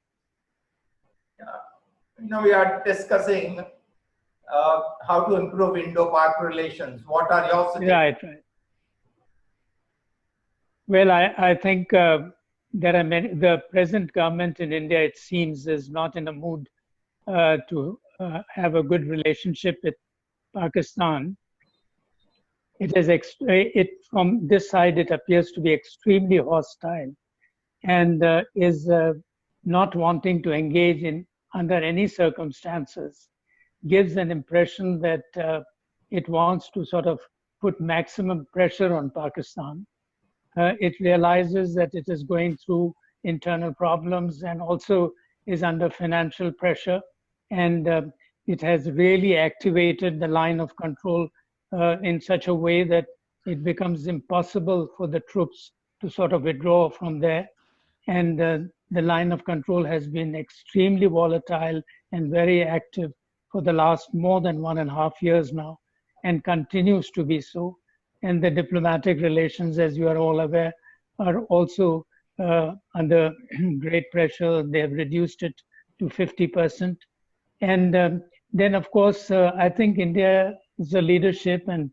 We are discussing how to improve Indo-Pak relations. What are your suggestions? Right. Well, I think there are many. The present government in India, it seems, is not in a mood to have a good relationship with Pakistan. From this side, it appears to be extremely hostile and is not wanting to engage under any circumstances. Gives an impression that it wants to sort of put maximum pressure on Pakistan. It realizes that it is going through internal problems and also is under financial pressure. And it has really activated the line of control in such a way that it becomes impossible for the troops to sort of withdraw from there. And the line of control has been extremely volatile and very active for the last more than 1.5 years now, and continues to be so. And the diplomatic relations, as you are all aware, are also under great pressure. They have reduced it to 50%. And then, of course, I think India's leadership and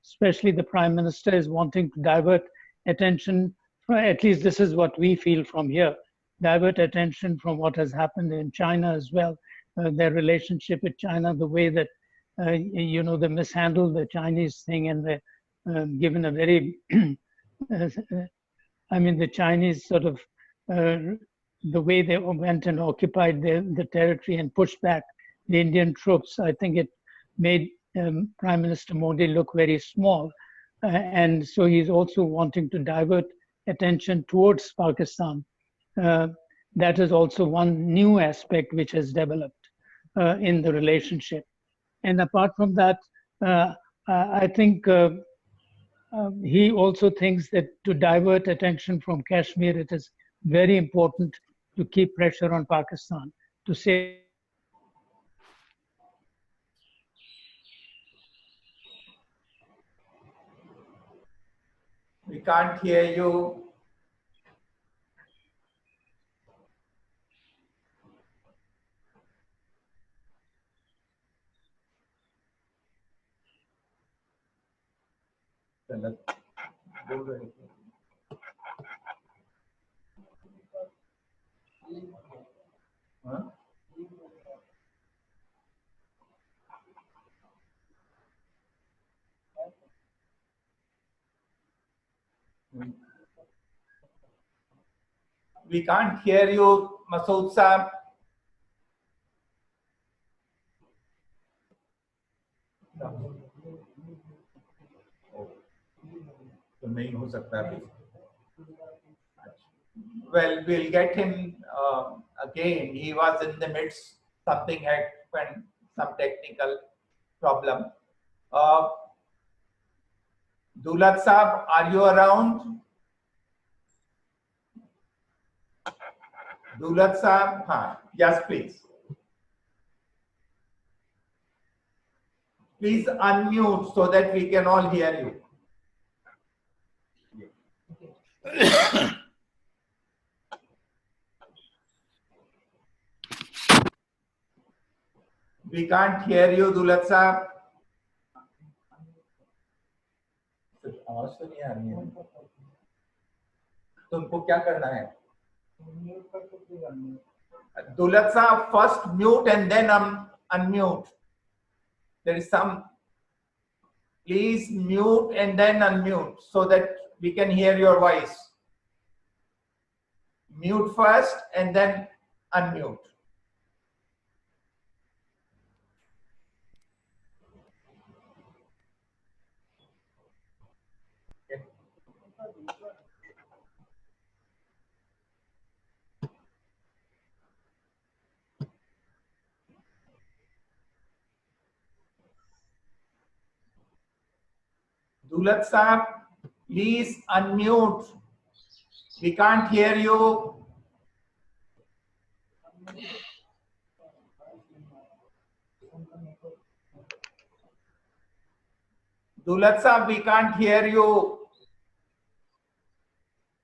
especially the Prime Minister is wanting to divert attention, at least this is what we feel from here, divert attention from what has happened in China as well. Their relationship with China, the way that, they mishandled the Chinese thing, and they given a very, the Chinese sort of, the way they went and occupied the territory and pushed back the Indian troops, I think it made Prime Minister Modi look very small. And so he's also wanting to divert attention towards Pakistan. That is also one new aspect which has developed in the relationship. And apart from that, I think he also thinks that to divert attention from Kashmir, it is very important to keep pressure on Pakistan to say. We can't hear you. Huh? We can't hear you, Masood Saab. Well, we'll get him again. He was in the midst, something happened, some technical problem. Dulat Saab, are you around? Dulat Saab, yes, please. Please unmute so that we can all hear you. We can't hear you, Dulat साहब. आवाज तो नहीं आ रही है. तुमको क्या करना है? Dulat साहब, first mute and then unmute. There is some. Please mute and then unmute so that we can hear your voice. Mute first and then unmute. Dulat Saab, please unmute. We can't hear you. Dulat Saab, we can't hear you.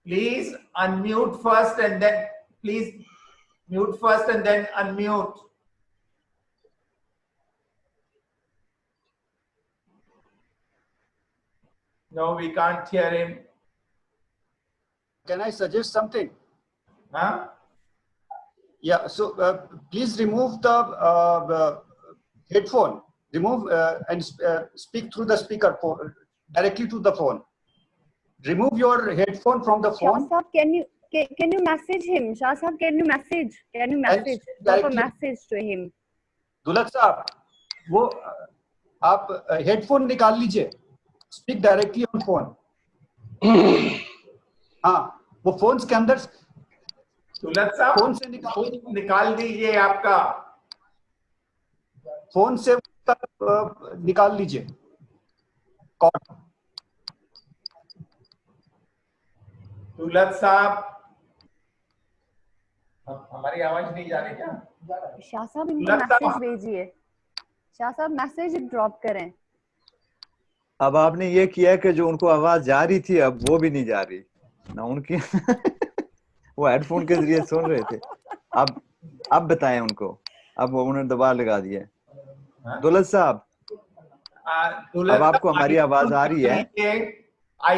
Please unmute first and then, please mute first and then unmute. No, we can't hear him. Can I suggest something? Huh? Yeah, so please remove the headphone. Remove and speak through the speaker directly to the phone. Remove your headphone from the phone. Shah Sahab, can you message him? Shah Sahab, can you message? Drop a message to him. Dulat साहब, वो आप headphone निकाल लीजिए. Speak directly on phone. हाँ, वो phones के अंदर. दुलत साहब, फोन से निकाल दीजिए आपका. फोन से निकाल लीजिए. दुलत साहब, हमारी आवाज नहीं जा रही क्या? शाह साहब, इनको मैसेज भेजिए. शाह साहब, मैसेज ड्रॉप करें. अब आपने ये किया कि जो उनको आवाज जा रही थी अब वो भी नहीं जा रही ना उनकी. वो हेडफोन के जरिए सुन रहे थे. अब बताएं उनको. अब वो उन्होंने दबा लगा दिया. दुलत साहब, अब आपको हमारी आवाज आ रही है.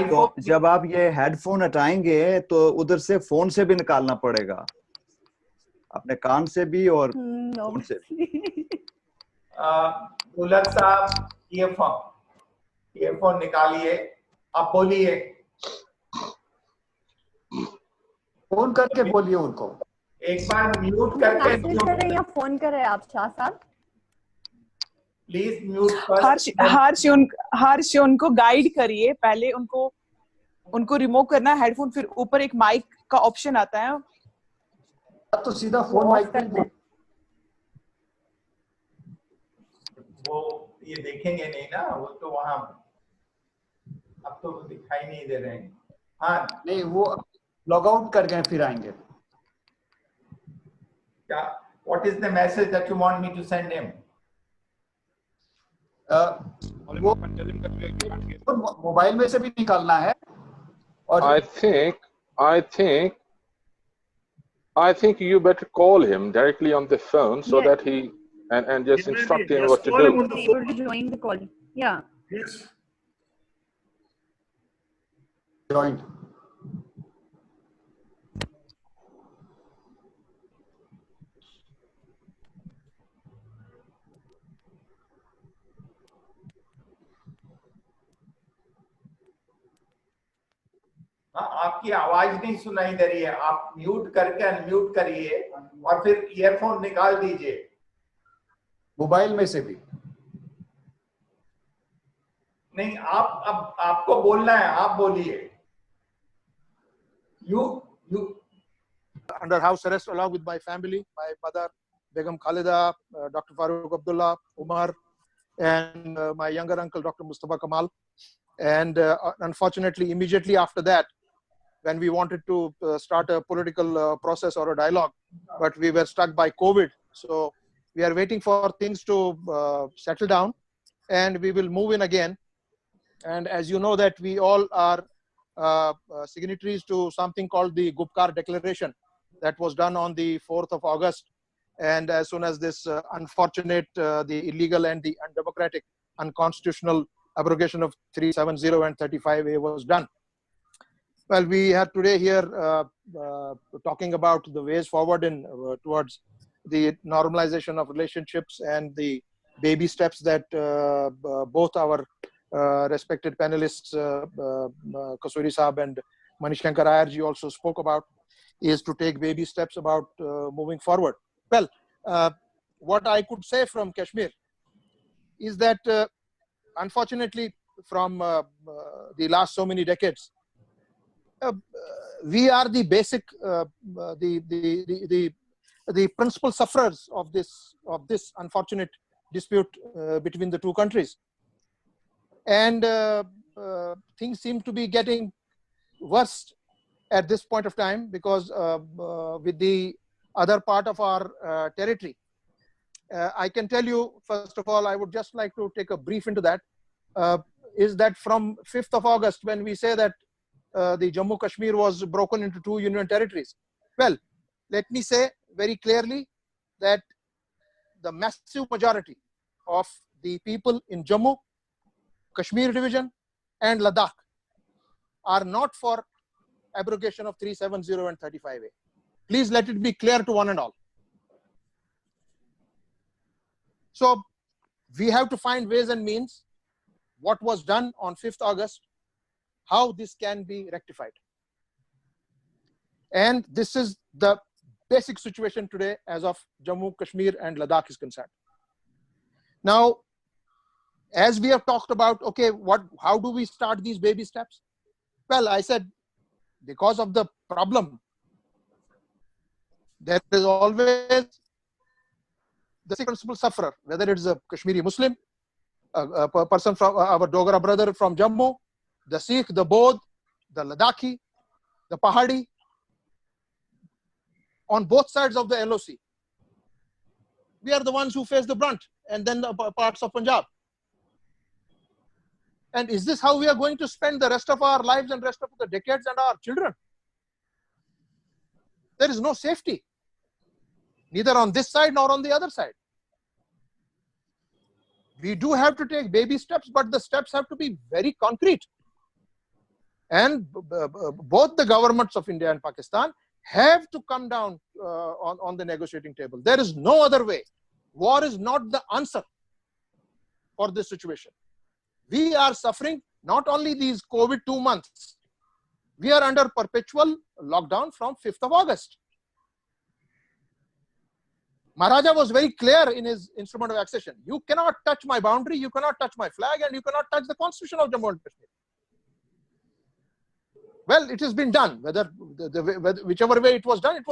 तो जब आप ये हेडफोन हटाएंगे तो उधर से फोन से भी निकालना पड़ेगा, अपने कान से भी और फोन से भी. दुलत साहब, ईयरफोन निकालिए. आप बोलिए. फोन करके बोलिए उनको. एक बार म्यूट करके मैसेज करें या फोन करें आप शाह साहब? Please mute first. हर्ष उनको गाइड करिए. पहले उनको रिमूव करना है हेडफोन, फिर ऊपर एक माइक का ऑप्शन आता है, तो सीधा फोन माइक पे वो ये देखेंगे नहीं ना. वो तो वहां अब तो दिखाई नहीं दे रहे हैं. हाँ नहीं, वो लॉग आउट कर गए फिर आएंगे. क्या? What is the message that you want me to send him? वो मोबाइल में से भी निकालना है. और I think you better call him directly on the phone so that he and just instruct him what to do. Able to join the call. Yeah. Yes. Joined. आपकी आवाज नहीं सुनाई दे रही है. आप म्यूट करके अनम्यूट करिए और फिर ईयरफोन निकाल दीजिए. मोबाइल में से भी नहीं. अब आपको बोलना है. आप बोलिए. You under house arrest along with my family, my mother Begum Khalida, Dr. Farooq Abdullah, Umar, and my younger uncle Dr. Mustafa Kamal. And unfortunately, immediately after that, when we wanted to start a political process or a dialogue, but we were struck by COVID. So we are waiting for things to settle down, and we will move in again. And as you know that we all are signatories to something called the Gupkar Declaration that was done on the 4th of August And as soon as this unfortunate, the illegal and the undemocratic, unconstitutional abrogation of 370 and 35A was done. Well, we are today here talking about the ways forward in towards the normalization of relationships and the baby steps that both our respected panelists, Kasuri Saab and Manishankar Ayarji also spoke about, is to take baby steps about moving forward. Well, what I could say from Kashmir is that unfortunately from the last so many decades, we are the basic, the principal sufferers of this unfortunate dispute between the two countries. And things seem to be getting worse at this point of time because with the other part of our territory. I can tell you, first of all, I would just like to take a brief into that, is that from 5th of August, when we say that the Jammu Kashmir was broken into 2 union territories. Well, let me say very clearly that the massive majority of the people in Jammu, Kashmir division and Ladakh are not for abrogation of 370 and 35A. Please let it be clear to one and all. So we have to find ways and means what was done on 5th August, how this can be rectified. And this is the basic situation today as of Jammu, Kashmir and Ladakh is concerned. Now, as we have talked about, okay, how do we start these baby steps? Well, I said, because of the problem, there is always the principal sufferer, whether it is a Kashmiri Muslim, a person from our Dogra brother from Jammu, the Sikh, the Bodh, the Ladakhi, the Pahadi, on both sides of the LOC. We are the ones who face the brunt, and then the parts of Punjab. And is this how we are going to spend the rest of our lives and rest of the decades and our children? There is no safety, neither on this side nor on the other side. We do have to take baby steps, but the steps have to be very concrete. And both the governments of India and Pakistan have to come down on the negotiating table. There is no other way. War is not the answer for this situation. We are suffering not only these COVID 2 months, we are under perpetual lockdown from 5th of August. Maharaja was very clear in his instrument of accession. You cannot touch my boundary, you cannot touch my flag, and you cannot touch the constitution of Jammu and Kashmir. Well, it has been done. Whichever way it was done,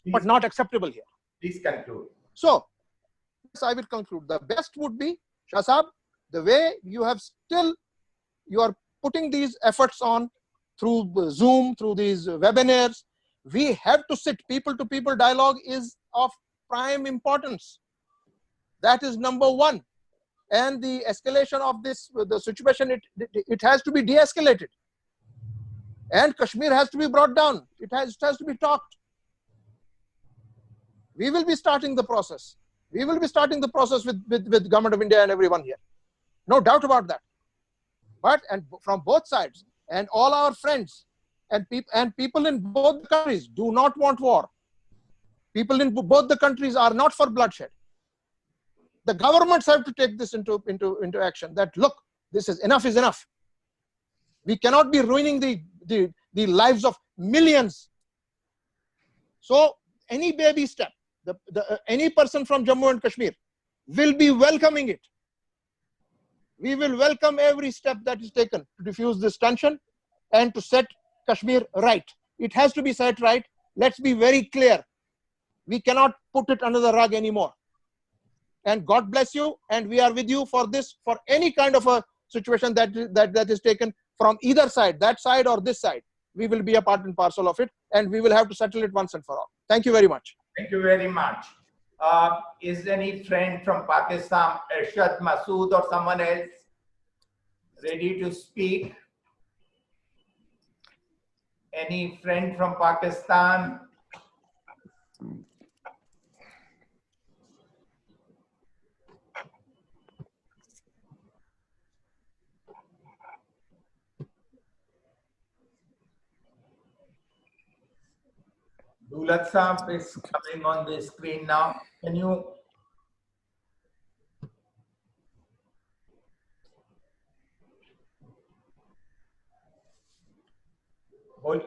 but not acceptable here. Please conclude. So, yes, I will conclude. The best would be, Shah Sahab, the way you are putting these efforts on through Zoom, through these webinars. We have to sit. People-to-people dialogue is of prime importance. That is number one. And the escalation of the situation, it has to be de-escalated. And Kashmir has to be brought down. It has to be talked. We will be starting the process. We will be starting the process with Government of India and everyone here. No doubt about that. But and from both sides, and all our friends and people in both countries do not want war. People in both the countries are not for bloodshed. The governments have to take this into action. That look, this is enough. We cannot be ruining the lives of millions. So any baby step, any person from Jammu and Kashmir will be welcoming it. We will welcome every step that is taken to diffuse this tension and to set Kashmir right. It has to be set right. Let's be very clear. We cannot put it under the rug anymore. And God bless you. And we are with you for this, for any kind of a situation that is taken from either side, that side or this side. We will be a part and parcel of it, and we will have to settle it once and for all. Thank you very much. Thank you very much. Is any friend from Pakistan, Arshad Masood or someone else ready to speak? Any friend from Pakistan? Dulat Saab is coming on the screen now. Can you? Hold.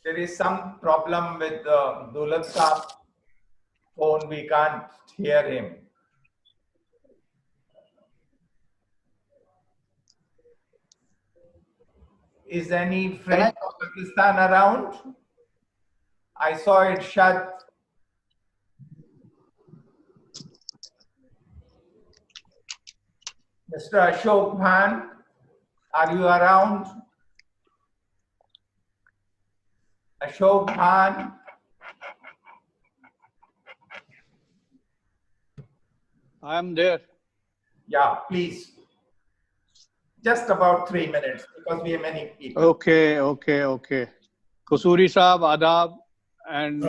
There is some problem with the Dulat Saab phone. We can't hear him. Is any friend of Pakistan around? I saw it shut. Mr. Ashok Bhan, are you around? Ashok Bhan. I am there. Yeah, please. Just about 3 minutes because we have many people. Okay. Kasuri Saab, Adab, and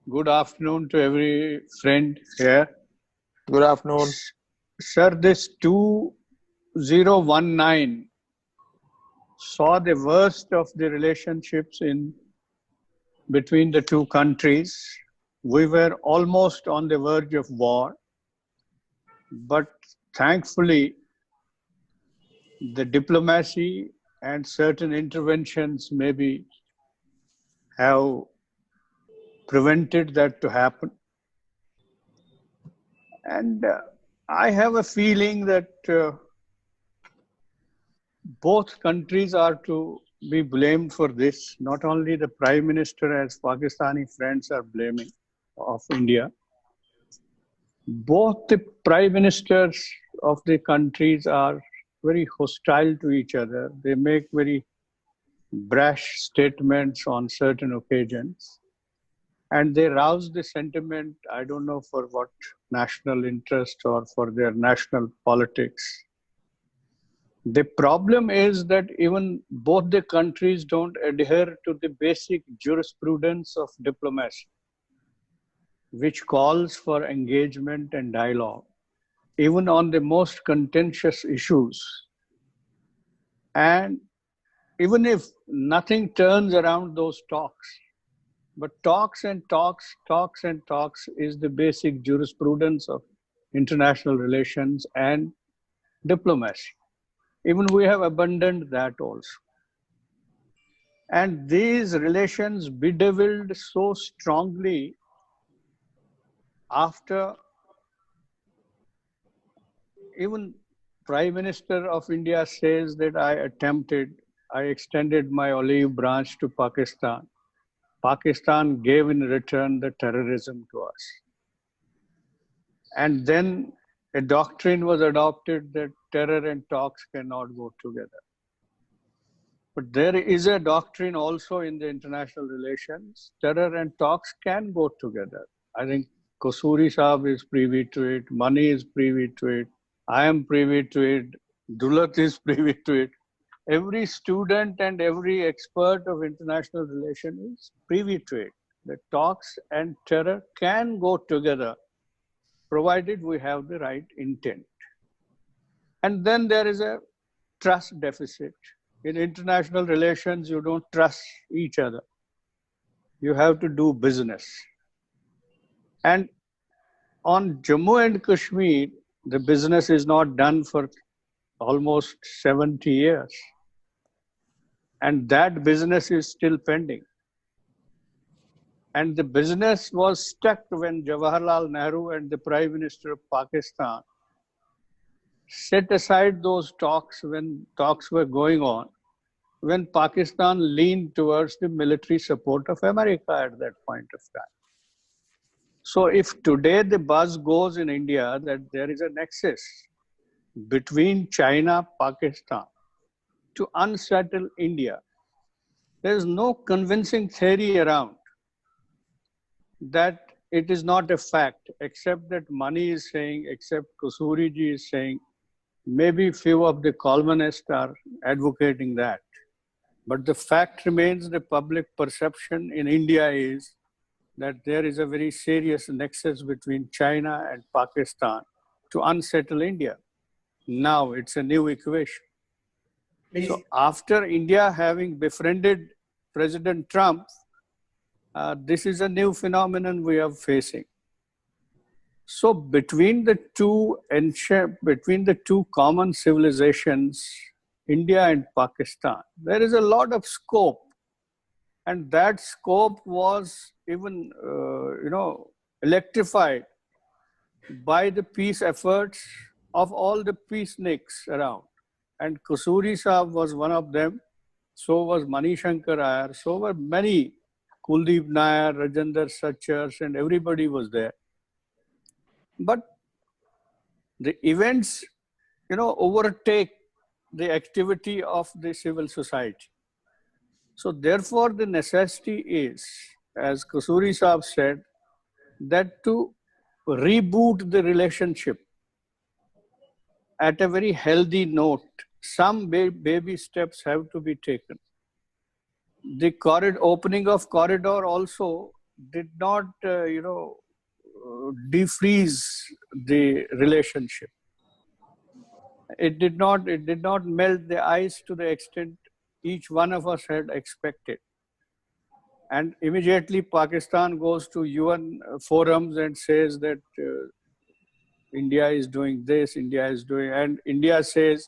good afternoon to every friend here. Good afternoon. Sir, this 2019 saw the worst of the relationships between the two countries. We were almost on the verge of war, but thankfully, the diplomacy and certain interventions maybe have prevented that to happen. And I have a feeling that both countries are to be blamed for this. Not only the Prime Minister, as Pakistani friends are blaming of India. Both the Prime Ministers of the countries are very hostile to each other. They make very brash statements on certain occasions. And they rouse the sentiment, I don't know for what national interest or for their national politics. The problem is that even both the countries don't adhere to the basic jurisprudence of diplomacy, which calls for engagement and dialogue, even on the most contentious issues. And even if nothing turns around those talks, but talks and talks is the basic jurisprudence of international relations and diplomacy. Even we have abandoned that also. And these relations bedeviled so strongly after even Prime Minister of India says that I extended my olive branch to Pakistan. Pakistan gave in return the terrorism to us. And then a doctrine was adopted that terror and talks cannot go together. But there is a doctrine also in the international relations. Terror and talks can go together. I think Kasuri Saab is privy to it. Mani is privy to it. I am privy to it. Dulat is privy to it. Every student and every expert of international relations is privy to it. The talks and terror can go together, provided we have the right intent. And then there is a trust deficit. In international relations, you don't trust each other. You have to do business. And on Jammu and Kashmir, the business is not done for almost 70 years. And that business is still pending. And the business was stuck when Jawaharlal Nehru and the Prime Minister of Pakistan set aside those talks when talks were going on, when Pakistan leaned towards the military support of America at that point of time. So if today the buzz goes in India that there is a nexus between China, Pakistan to unsettle India, there is no convincing theory around that it is not a fact, except that Mani is saying, except Kasuri ji is saying, maybe few of the columnists are advocating that. But the fact remains, the public perception in India is that there is a very serious nexus between China and Pakistan to unsettle India. Now it's a new equation. Please. So after India having befriended President Trump, this is a new phenomenon we are facing. So between the two common civilizations, India and Pakistan, there is a lot of scope, and that scope was even, electrified by the peace efforts of all the peaceniks around. And Kasuri Saab was one of them. So was Mani Shankar Iyer. So were many, Kuldeep Nair, Rajendra Sachars, and everybody was there. But the events, overtake the activity of the civil society. So therefore, the necessity is, as Kasuri Saab said, that to reboot the relationship at a very healthy note. Some baby steps have to be taken. The opening of corridor also did not, defreeze the relationship. It did not melt the ice to the extent each one of us had expected. And immediately Pakistan goes to UN forums and says that India is doing this, and India says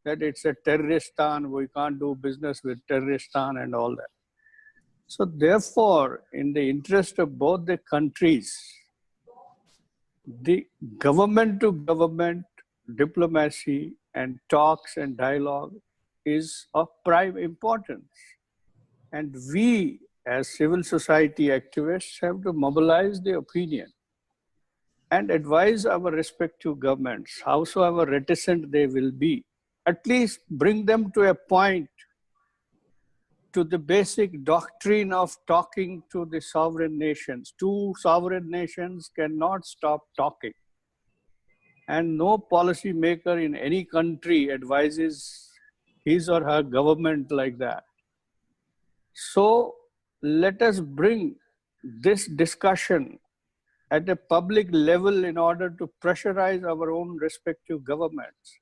that it's a terroristan, we can't do business with terroristan and all that. So therefore, in the interest of both the countries, the government to government diplomacy and talks and dialogue is of prime importance. And we as civil society activists have to mobilize the opinion and advise our respective governments, howsoever reticent they will be, at least bring them to a point to the basic doctrine of talking to the sovereign nations. Two sovereign nations cannot stop talking. And no policy maker in any country advises his or her government like that. So let us bring this discussion at a public level in order to pressurize our own respective governments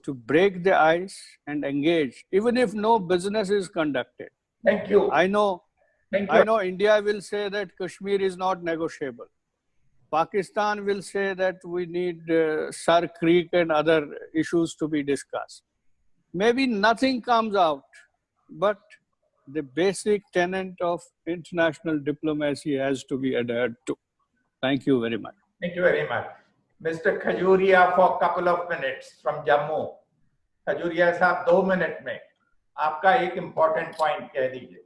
to break the ice and engage, even if no business is conducted. Thank you. I know India will say that Kashmir is not negotiable. Pakistan will say that we need Sar Creek and other issues to be discussed. Maybe nothing comes out, but the basic tenet of international diplomacy has to be adhered to. Thank you very much. Thank you very much. Mr. Khajuria for a couple of minutes from Jammu. Khajuria साहब 2 minute में आपका एक important point कह दीजिए.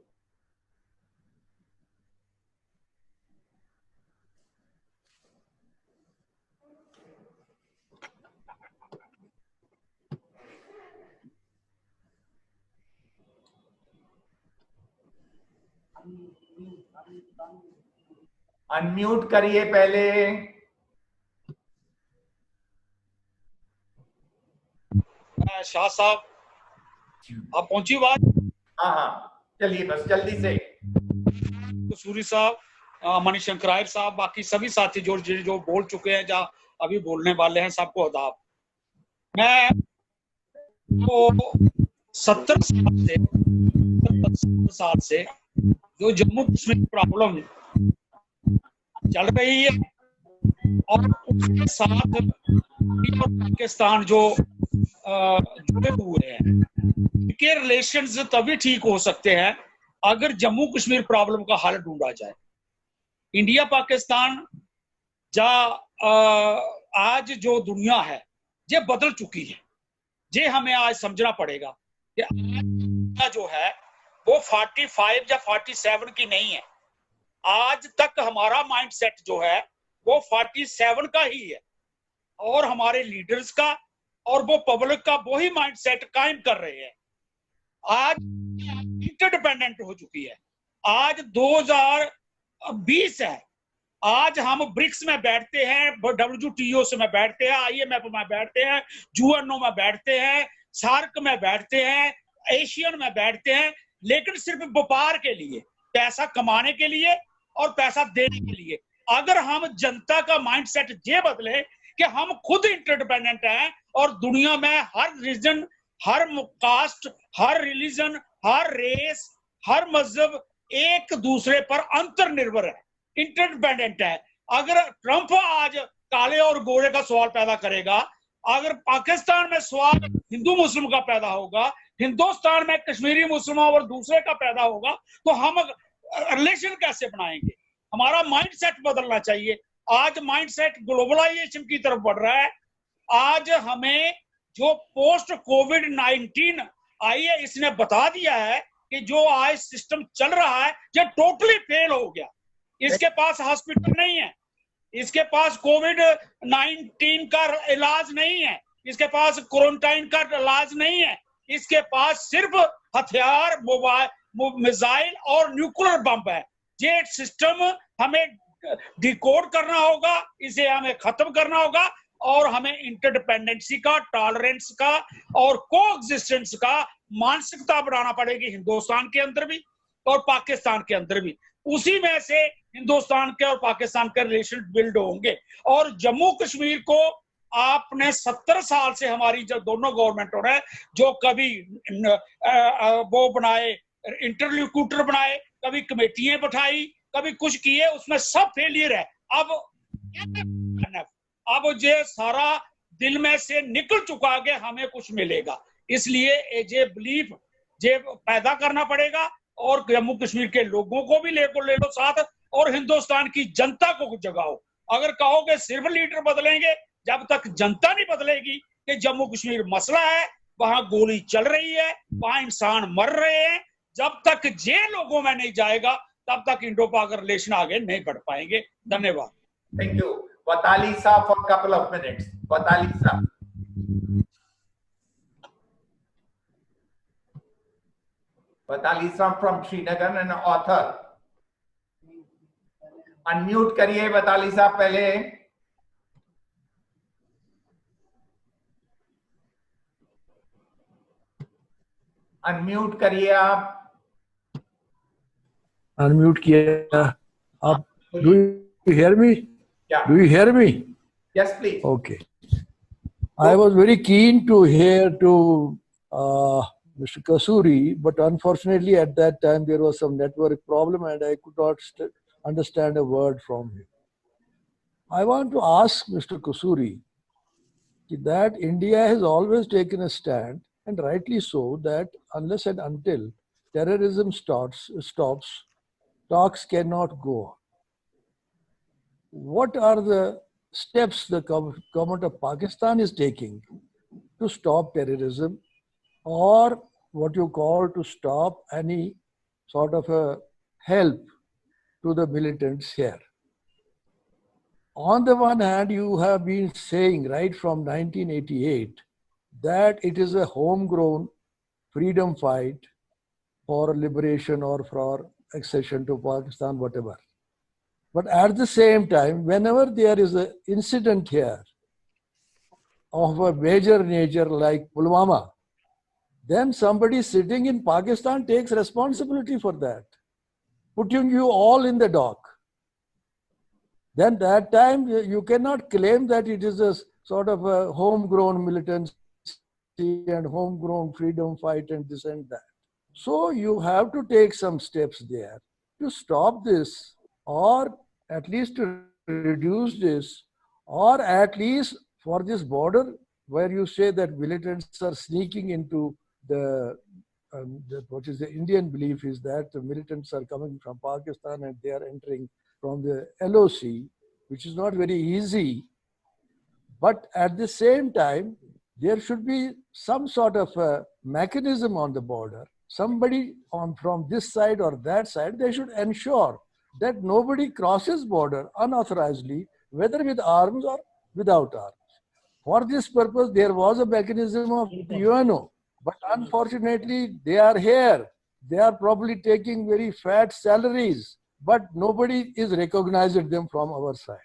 Unmute करिए पहले. शाह साहब आप पहुंची बात? हाँ चलिए बस जल्दी से. कसूरी साहब, मणिशंकर आयर साहब, बाकी सभी साथी जो बोल चुके हैं, जहाँ अभी बोलने वाले हैं, सबको आदाब. मैं वो 70 साल से जो जम्मू कश्मीर प्रॉब्लम चल रही है और उसके साथ पाकिस्तान जो जुड़े हुए हैं, इनके रिलेशंस तभी ठीक हो सकते हैं अगर जम्मू कश्मीर प्रॉब्लम का हल ढूंढा जाए. इंडिया पाकिस्तान आज जो दुनिया है ये बदल चुकी है. ये हमें आज समझना पड़ेगा कि आज जो है वो 45 या 47 की नहीं है. आज तक हमारा माइंड सेट जो है वो 47 का ही है, और हमारे लीडर्स का और वो पब्लिक का वही माइंड सेट कायम कर रहे हैं. आज इंटरडिपेंडेंट हो चुकी है. आज 2020 है. आज हम ब्रिक्स में बैठते हैं, WTO से में बैठते हैं, IMF में बैठते हैं, UNO में बैठते हैं, सार्क में बैठते हैं, एशियन में बैठते हैं, लेकिन सिर्फ व्यापार के लिए, पैसा कमाने के लिए और पैसा देने के लिए. अगर हम जनता का माइंडसेट ये बदले कि हम खुद इंटरडिपेंडेंट हैं और दुनिया में हर रीजन, हर कास्ट, हर रिलीजन, हर रेस, हर मजहब एक दूसरे पर अंतर्निर्भर है, इंटरडिपेंडेंट है। अगर ट्रंप आज काले और गोरे का सवाल पैदा करेगा, अगर पाकिस्तान में सवाल हिंदू मुस्लिम का पैदा होगा, हिंदुस्तान में कश्मीरी मुस्लिम और दूसरे का पैदा होगा, तो हम रिलेशन कैसे बनाएंगे? हमारा माइंडसेट बदलना चाहिए। आज माइंडसेट ग्लोबलाइजेशन की तरफ बढ़ रहा है। आज हमें जो पोस्ट कोविड-19 आई है, इसने बता दिया है कि जो आज सिस्टम चल रहा है ये टोटली फेल हो गया। इसके पास हॉस्पिटल नहीं है, इसके पास कोविड-19 का इलाज नहीं है, इसके पास क्वारंटाइन का इलाज नहीं है, इसके पास सिर्फ हथियार, मोबाइल, मिसाइल और न्यूक्लियर बम है। ये सिस्टम हमें डिकोड करना होगा, इसे हमें खत्म करना होगा और हमें इंटरडिपेंडेंसी का, टॉलरेंस का और कोएग्जिस्टेंस का मानसिकता बनाना पड़ेगी, हिंदुस्तान के अंदर भी और पाकिस्तान के अंदर भी। उसी में से हिंदुस्तान के और पाकिस्तान के रिलेशन बिल्ड होंगे। और जम्मू कश्मीर को आपने 70 साल से हमारी जो दोनों गवर्नमेंट हो रहा है, जो कभी वो बनाए, इंटरलोक्यूटर बनाए, कभी कमेटियां बैठाई, कभी कुछ किए, उसमें सब फेलियर है। अब ये सारा दिल में से निकल चुका कि हमें कुछ मिलेगा, इसलिए ये बिलीफ ये पैदा करना पड़ेगा और जम्मू कश्मीर के लोगों को भी ले लो साथ और हिंदुस्तान की जनता को जगाओ। अगर कहोगे सिर्फ लीडर बदलेंगे, जब तक जनता नहीं बदलेगी कि जम्मू कश्मीर मसला है, वहां गोली चल रही है, वहां इंसान मर रहे हैं, जब तक ये लोगों में नहीं जाएगा तब तक इंडो पाक रिलेशन आगे नहीं बढ़ पाएंगे। धन्यवाद। Thank you. Watalisa for a couple of minutes. Watalisa. Watalisa from Srinagar and an author. Unmute करिए Watalisa पहले। Unmute करिए आप। Unmute किया आप। Do you hear me? Yeah. Do you hear me? Yes, please. Okay. I was very keen to hear to Mr. Kasuri, but unfortunately at that time there was some network problem and I could not understand a word from him. I want to ask Mr. Kasuri that India has always taken a stand, and rightly so, that unless and until terrorism stops, talks cannot go on. What are the steps the government of Pakistan is taking to stop terrorism, or what you call to stop any sort of a help to the militants here? On the one hand, you have been saying right from 1988 that it is a homegrown freedom fight for liberation or for accession to Pakistan, whatever. But at the same time, whenever there is an incident here of a major nature like Pulwama, then somebody sitting in Pakistan takes responsibility for that, putting you all in the dock. Then that time you cannot claim that it is a sort of a homegrown militancy and homegrown freedom fight and this and that. So you have to take some steps there to stop this, or at least to reduce this, or at least for this border where you say that militants are sneaking into what is the Indian belief is that the militants are coming from Pakistan and they are entering from the LOC, which is not very easy. But at the same time, there should be some sort of a mechanism on the border. Somebody from this side or that side, they should ensure that nobody crosses border unauthorizedly, whether with arms or without arms. For this purpose, there was a mechanism of UNO, but unfortunately, they are here. They are probably taking very fat salaries, but nobody is recognizing them from our side.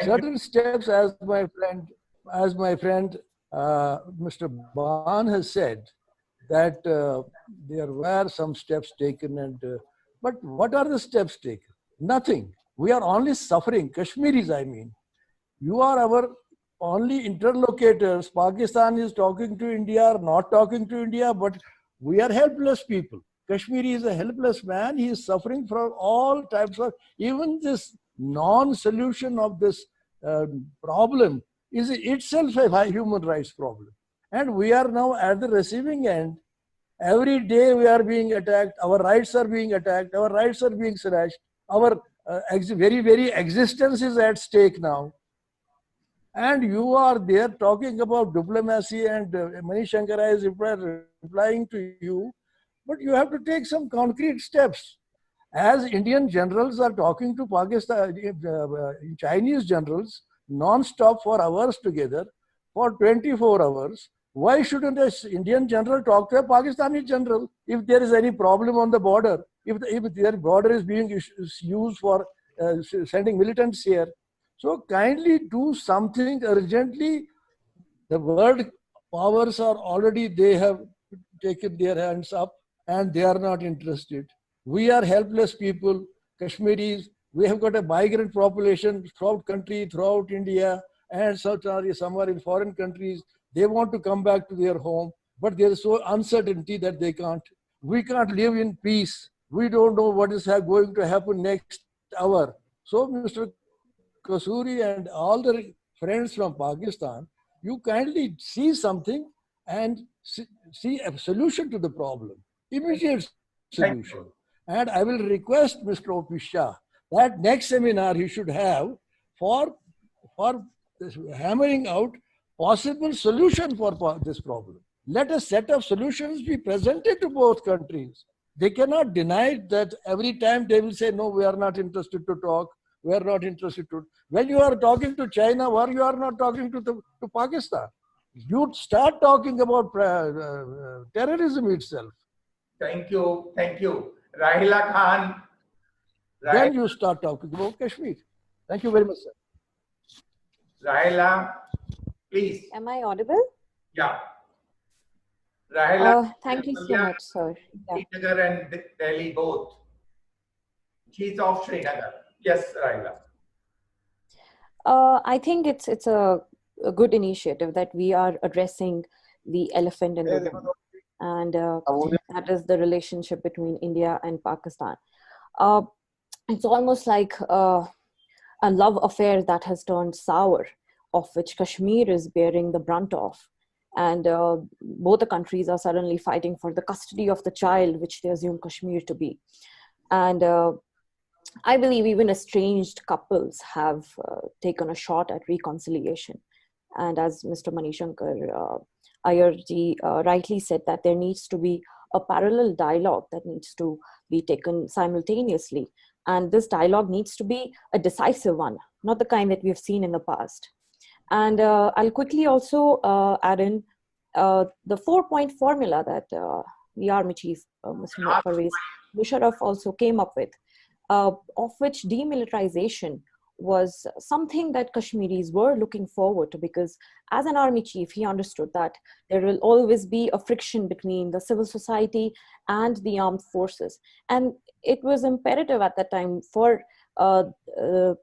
Certain steps, as my friend Mr. Ban has said, that there were some steps taken, but what are the steps taken? Nothing. We are only suffering. Kashmiris, I mean. You are our only interlocutors. Pakistan is talking to India or not talking to India, but we are helpless people. Kashmiri is a helpless man. He is suffering from all types of, even this non-solution of this problem is itself a human rights problem. And we are now at the receiving end. Every day we are being attacked. Our rights are being attacked. Our rights are being slashed. Our very existence is at stake now. And you are there talking about diplomacy, and Manish Shankara is replying to you, but you have to take some concrete steps. As Indian generals are talking to Pakistan, Chinese generals non-stop for hours together, for 24 hours, why shouldn't an Indian general talk to a Pakistani general if there is any problem on the border, if their border is being used for sending militants here? So kindly do something urgently. The world powers are already, they have taken their hands up and they are not interested. We are helpless people, Kashmiris. We have got a migrant population throughout country, throughout India, and somewhere in foreign countries. They want to come back to their home, but there is so uncertainty that they can't. We can't live in peace. We don't know what is going to happen next hour. So, Mr. Kasuri and all the friends from Pakistan, you kindly see something and see a solution to the problem, immediate solution. And I will request Mr. O.P. Shah that next seminar he should have for hammering out possible solution for this problem. Let a set of solutions be presented to both countries. They cannot deny that. Every time they will say, no, we are not interested to talk. We are not interested to. When you are talking to China, or you are not talking to Pakistan, you start talking about terrorism itself. Thank you. Thank you. Rahila Khan. Then you start talking about Kashmir. Thank you very much, sir. Rahila, please. Am I audible? Yeah. Rahila. Thank you so much, sir. Yeah. Srinagar and Delhi both. She's of Srinagar. Yes, Rahila. I think it's a good initiative that we are addressing the elephant in the room, and that is the relationship between India and Pakistan. It's almost like a love affair that has turned sour, of which Kashmir is bearing the brunt of. And both the countries are suddenly fighting for the custody of the child, which they assume Kashmir to be. And I believe even estranged couples have taken a shot at reconciliation. And as Mr. Manishankar Ayerji rightly said, that there needs to be a parallel dialogue that needs to be taken simultaneously. And this dialogue needs to be a decisive one, not the kind that we have seen in the past. And I'll quickly also add in the 4-point formula that the Army Chief, Mr. Parvez Musharraf, also came up with, of which demilitarization was something that Kashmiris were looking forward to, because as an army chief, he understood that there will always be a friction between the civil society and the armed forces. And it was imperative at that time for the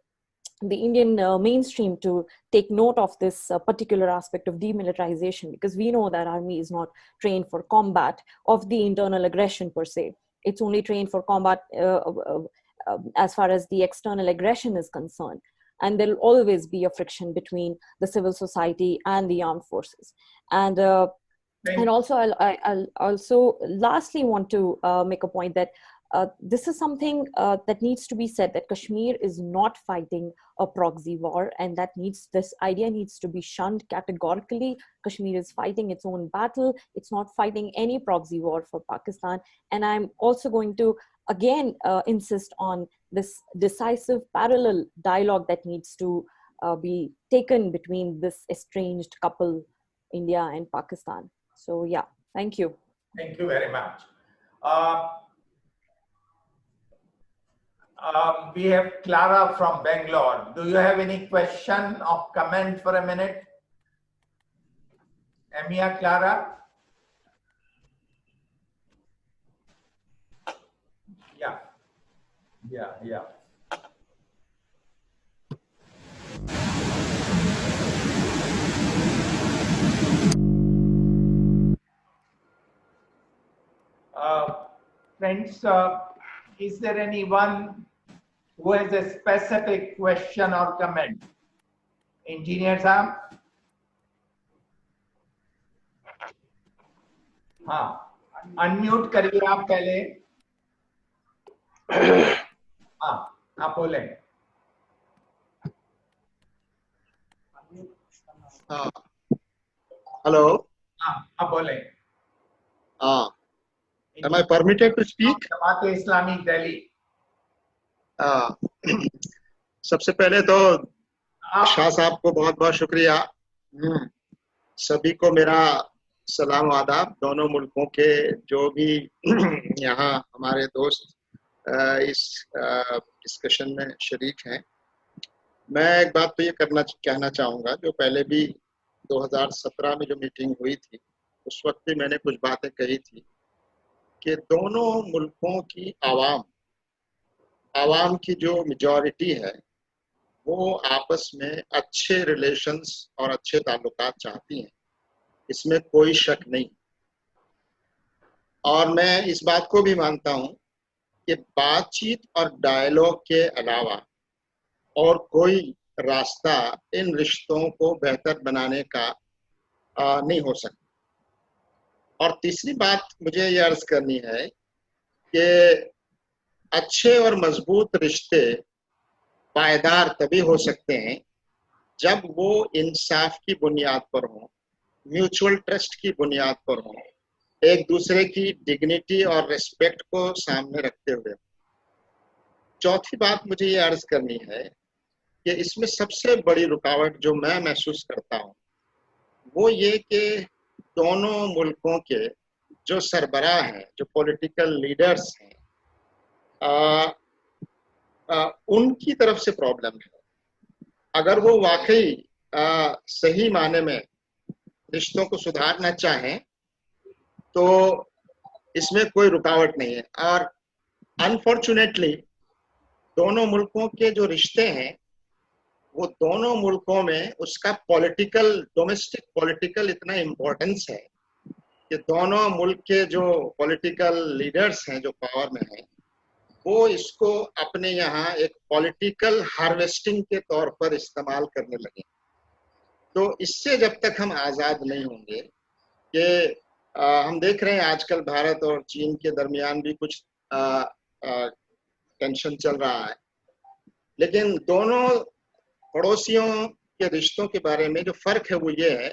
Indian mainstream to take note of this particular aspect of demilitarization, because we know that army is not trained for combat of the internal aggression per se. It's only trained for combat as far as the external aggression is concerned. And there will always be a friction between the civil society and the armed forces. And also, I'll also lastly want to make a point that this is something that needs to be said, that Kashmir is not fighting a proxy war, and that this idea needs to be shunned categorically. Kashmir is fighting its own battle. It's not fighting any proxy war for Pakistan. And I'm also going to again insist on this decisive parallel dialogue that needs to be taken between this estranged couple, India and Pakistan. So yeah, thank you. Thank you very much. We have Clara from Bangalore. Do you have any question or comment for a minute? Emia, Clara? Yeah. Yeah. Friends, is there anyone who has a specific question or comment? Engineer साहब? हाँ, unmute करिए आप पहले. हाँ, आप बोले. Hello. हाँ, आप बोले. Am I permitted to speak? Jamaat Islami Delhi. सबसे पहले तो शाह साहब को बहुत बहुत शुक्रिया. सभी को मेरा सलाम आदाब. दोनों मुल्कों के जो भी यहाँ हमारे दोस्त इस डिस्कशन में शरीक हैं. मैं एक बात तो ये कहना चाहूँगा, जो पहले भी 2017 में जो मीटिंग हुई थी उस वक्त भी मैंने कुछ बातें कही थी कि दोनों मुल्कों की आवाम की जो मेजॉरिटी है वो आपस में अच्छे रिलेशंस और अच्छे ताल्लुकात चाहती हैं, इसमें कोई शक नहीं. और मैं इस बात को भी मानता हूं कि बातचीत और डायलॉग के अलावा और कोई रास्ता इन रिश्तों को बेहतर बनाने का नहीं हो सकता. और तीसरी बात मुझे ये अर्ज करनी है कि अच्छे और मजबूत रिश्ते पायदार तभी हो सकते हैं जब वो इंसाफ की बुनियाद पर हों, म्यूचुअल ट्रस्ट की बुनियाद पर हों, एक दूसरे की डिग्निटी और रिस्पेक्ट को सामने रखते हुए. चौथी बात मुझे ये अर्ज करनी है कि इसमें सबसे बड़ी रुकावट जो मैं महसूस करता हूँ वो ये कि दोनों मुल्कों के जो सरबराह हैं, जो पॉलिटिकल लीडर्स हैं, उनकी तरफ से प्रॉब्लम है. अगर वो वाकई सही माने में रिश्तों को सुधारना चाहें तो इसमें कोई रुकावट नहीं है. और अनफॉर्चुनेटली दोनों मुल्कों के जो रिश्ते हैं वो दोनों मुल्कों में उसका डोमेस्टिक पॉलिटिकल इतना इम्पोर्टेंस है कि दोनों मुल्क के जो पॉलिटिकल लीडर्स हैं जो पावर में हैं वो इसको अपने यहाँ एक पॉलिटिकल हार्वेस्टिंग के तौर पर इस्तेमाल करने लगे. तो इससे जब तक हम आज़ाद नहीं होंगे कि हम देख रहे हैं आजकल भारत और चीन के दरमियान भी कुछ टेंशन चल रहा है, लेकिन दोनों पड़ोसियों के रिश्तों के बारे में जो फर्क है वो ये है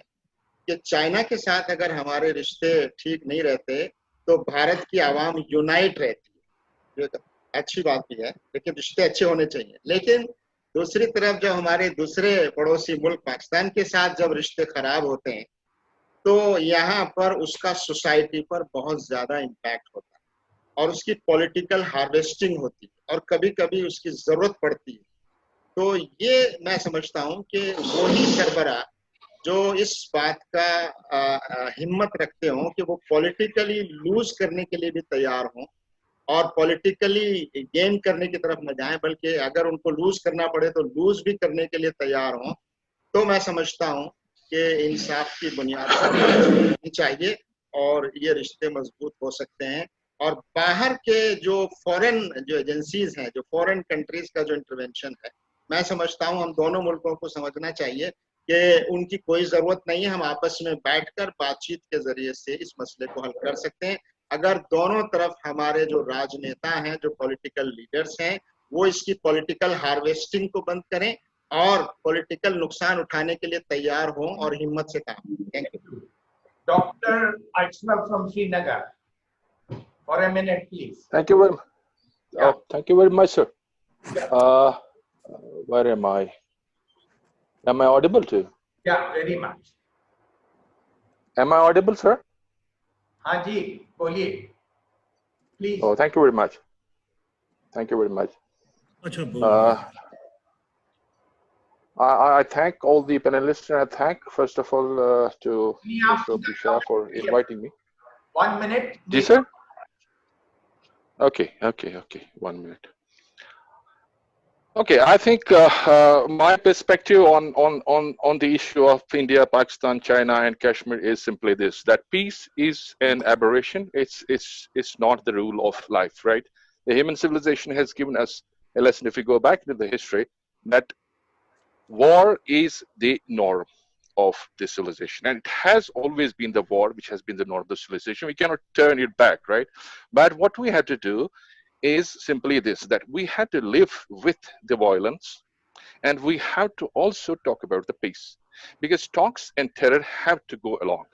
कि चाइना के साथ अगर हमारे रिश्ते ठीक नहीं रहते तो भारत की आवाम यूनाइट रहती है, जो अच्छी बात भी है, लेकिन रिश्ते अच्छे होने चाहिए. लेकिन दूसरी तरफ जब हमारे दूसरे पड़ोसी मुल्क पाकिस्तान के साथ जब रिश्ते खराब होते हैं तो यहाँ पर उसका सोसाइटी पर बहुत ज्यादा इम्पैक्ट होता है और उसकी पॉलिटिकल हार्वेस्टिंग होती है और कभी कभी उसकी जरूरत पड़ती है. तो ये मैं समझता हूँ कि वही सरबराह जो इस बात का हिम्मत रखते हों कि वो पॉलिटिकली लूज करने के लिए भी तैयार हों और पॉलिटिकली गेन करने की तरफ न जाएं, बल्कि अगर उनको लूज करना पड़े तो लूज भी करने के लिए तैयार हों, तो मैं समझता हूँ कि इंसाफ की बुनियाद पर चाहिए और ये रिश्ते मजबूत हो सकते हैं. और बाहर के जो फॉरेन जो एजेंसीज हैं, जो फॉरेन कंट्रीज का जो इंटरवेंशन है, मैं समझता हूँ हम दोनों मुल्कों को समझना चाहिए कि उनकी कोई जरूरत नहीं है. हम आपस में बैठकर बातचीत के जरिए से इस मसले को हल कर सकते हैं. अगर दोनों तरफ हमारे जो राजनेता हैं, जो पॉलिटिकल लीडर्स हैं, वो इसकी पॉलिटिकल हार्वेस्टिंग को बंद करें और पॉलिटिकल नुकसान उठाने के लिए तैयार हों और हिम्मत से काम. Thank you. Doctor Ashraf from Srinagar, for a minute please. Thank you very much. Yeah. Thank you very much, sir. Where am I? Am I audible to you? Yeah, very much. Am I audible, sir? हाँ जी, बोलिए. Please. Oh, thank you very much. Thank you very much. I thank all the panelists, and I thank first of all to Mr. Shah for inviting me. 1 minute. Ji sir. Okay. 1 minute. Okay, I think my perspective on the issue of India, Pakistan, China, and Kashmir is simply this: that peace is an aberration. It's not the rule of life, right? The human civilization has given us a lesson. If we go back to the history, that war is the norm of the civilization, and it has always been the war which has been the norm of the civilization. We cannot turn it back, right? But what we had to do is simply this, that we had to live with the violence, and we have to also talk about the peace, because talks and terror have to go along.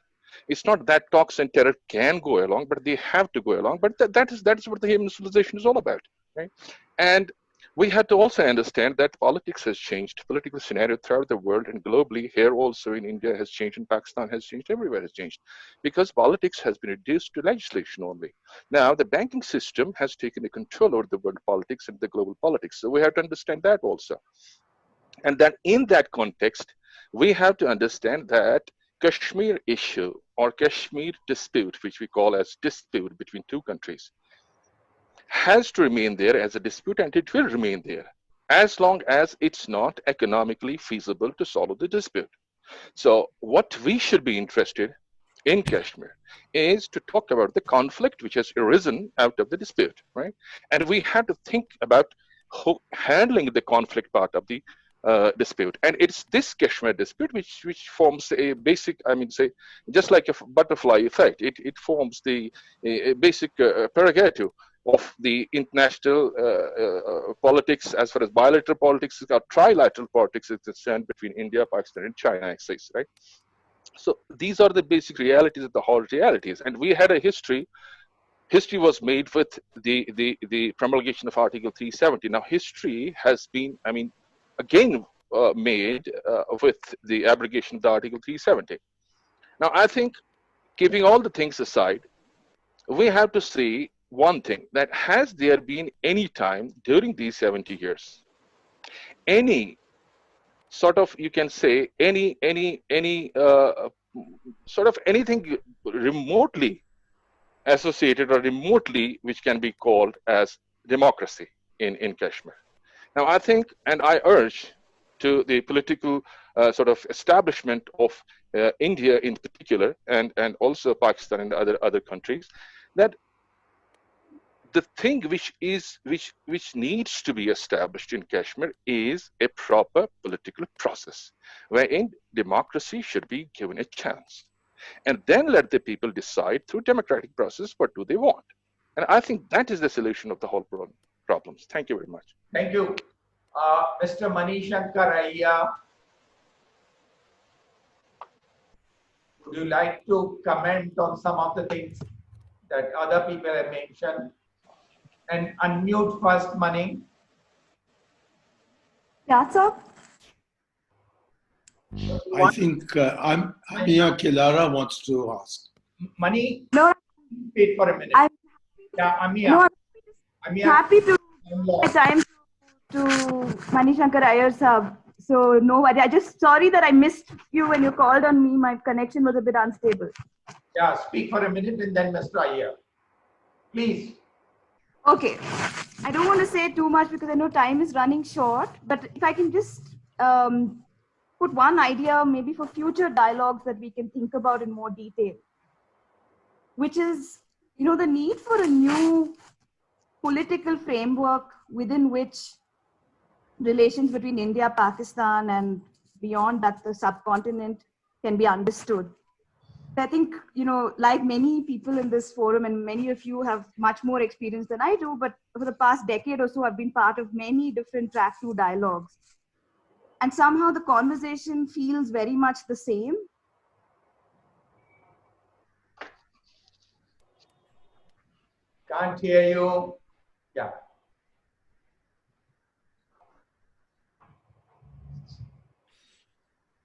It's not that talks and terror can go along, but they have to go along. But that is what the human civilization is all about, right? And we had to also understand that politics has changed. Political scenario throughout the world and globally, here also in India has changed, in Pakistan has changed, everywhere has changed, because politics has been reduced to legislation only. Now, the banking system has taken the control over the world politics and the global politics. So we have to understand that also. And then in that context, we have to understand that Kashmir issue or Kashmir dispute, which we call as dispute between two countries, has to remain there as a dispute, and it will remain there as long as it's not economically feasible to solve the dispute. So what we should be interested in Kashmir is to talk about the conflict which has arisen out of the dispute, right? And we have to think about handling the conflict part of the dispute. And it's this Kashmir dispute which forms a basic, I mean, say, just like a butterfly effect, it forms the basic prerogative of the international politics, as far as bilateral politics or trilateral politics is concerned, between India, Pakistan, and China, I say, right? So these are the basic realities of the whole realities. And we had a history. History was made with the promulgation of Article 370. Now, history has been, I mean, again made with the abrogation of the Article 370. Now, I think, keeping all the things aside, we have to see one thing, that has there been any time during these 70 years, any sort of, you can say, any sort of anything remotely associated or remotely which can be called as democracy in Kashmir? Now, I think, and I urge to the political sort of establishment of India in particular, and also Pakistan and other countries, that the thing which needs to be established in Kashmir is a proper political process, wherein democracy should be given a chance, and then let the people decide through democratic process what do they want. And I think that is the solution of the whole problems. Thank you very much. Thank you. Mr. Manishankar Ayya, would you like to comment on some of the things that other people have mentioned? And unmute first, Mani. Yeah, sir. I think Amia Kilara wants to ask. Mani, no, wait for a minute. Yeah, Amia. No, I'm Amia. happy to give time to Manishankar Iyer sir. So no worry. I just sorry that I missed you when you called on me. My connection was a bit unstable. Yeah, speak for a minute and then Mr. Iyer. Please. Okay. I don't want to say too much because I know time is running short, but if I can just put one idea maybe for future dialogues that we can think about in more detail, which is, you know, the need for a new political framework within which relations between India, Pakistan, and beyond that, the subcontinent can be understood. I think, you know, like many people in this forum, and many of you have much more experience than I do, but for the past decade or so, I've been part of many different track 2 dialogues. And somehow the conversation feels very much the same. Can't hear you. Yeah.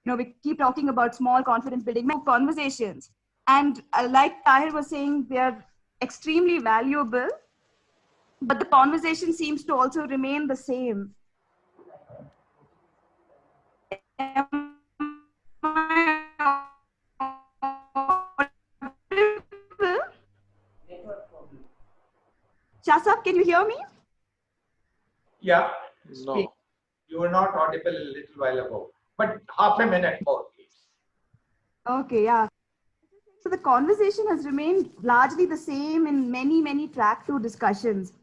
You know, we keep talking about small confidence building conversations. And like Tahir was saying, they are extremely valuable, but the conversation seems to also remain the same. Shah sahab, can you hear me? Yeah. No. You were not audible a little while ago, but half a minute more, please. Okay, yeah. So the conversation has remained largely the same in many track 2 discussions.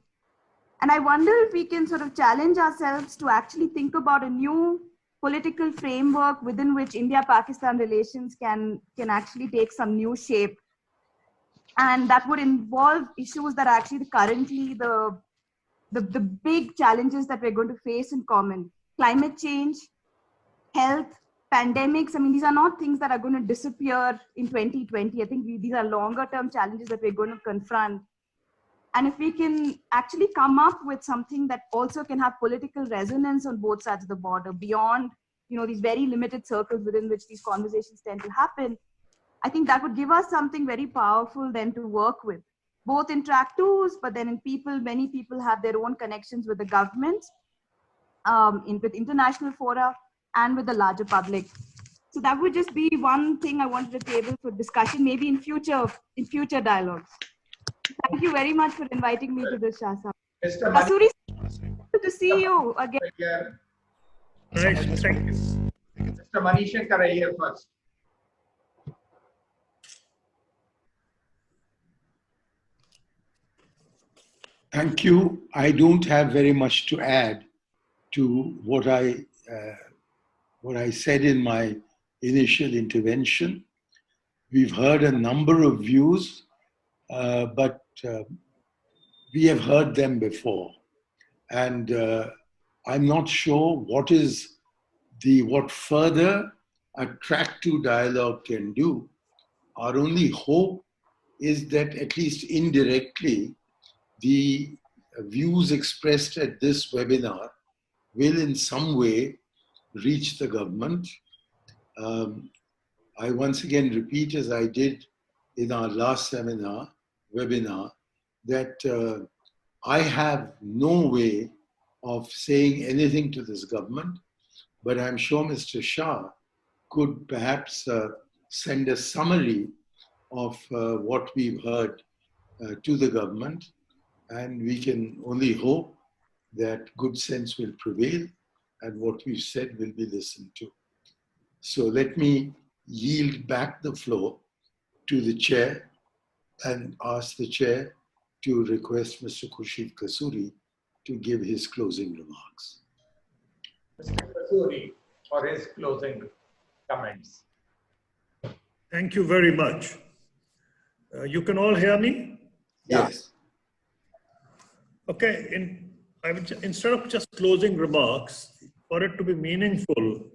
And I wonder if we can sort of challenge ourselves to actually think about a new political framework within which India-Pakistan relations can actually take some new shape. And that would involve issues that are actually currently the big challenges that we're going to face in common. Climate change, health, pandemics. I mean, these are not things that are going to disappear in 2020. I think these are longer term challenges that we're going to confront. And if we can actually come up with something that also can have political resonance on both sides of the border beyond, these very limited circles within which these conversations tend to happen, I think that would give us something very powerful then to work with, both in track 2s, but then in people, many people have their own connections with the government, with international fora, and with the larger public. So that would just be one thing I wanted to table for discussion, maybe in future dialogues. Thank you very much for inviting me to this, Shah. Mr. Kasuri, good to see you again. Nice, thank you. Mr. Manishankar here first. Thank you. I don't have very much to add to what I said in my initial intervention. We've heard a number of views, but we have heard them before. And I'm not sure what further a track 2 dialogue can do. Our only hope is that at least indirectly, the views expressed at this webinar will in some way reach the government. I once again repeat, as I did in our last webinar, that I have no way of saying anything to this government, but I'm sure Mr. Shah could perhaps send a summary of what we've heard to the government, and we can only hope that good sense will prevail and what we've said will be listened to. So let me yield back the floor to the chair and ask the chair to request Mr. Khurshid Kasuri to give his closing remarks. Mr. Kasuri for his closing comments. Thank you very much. You can all hear me? Yes. Okay, instead of just closing remarks, for it to be meaningful,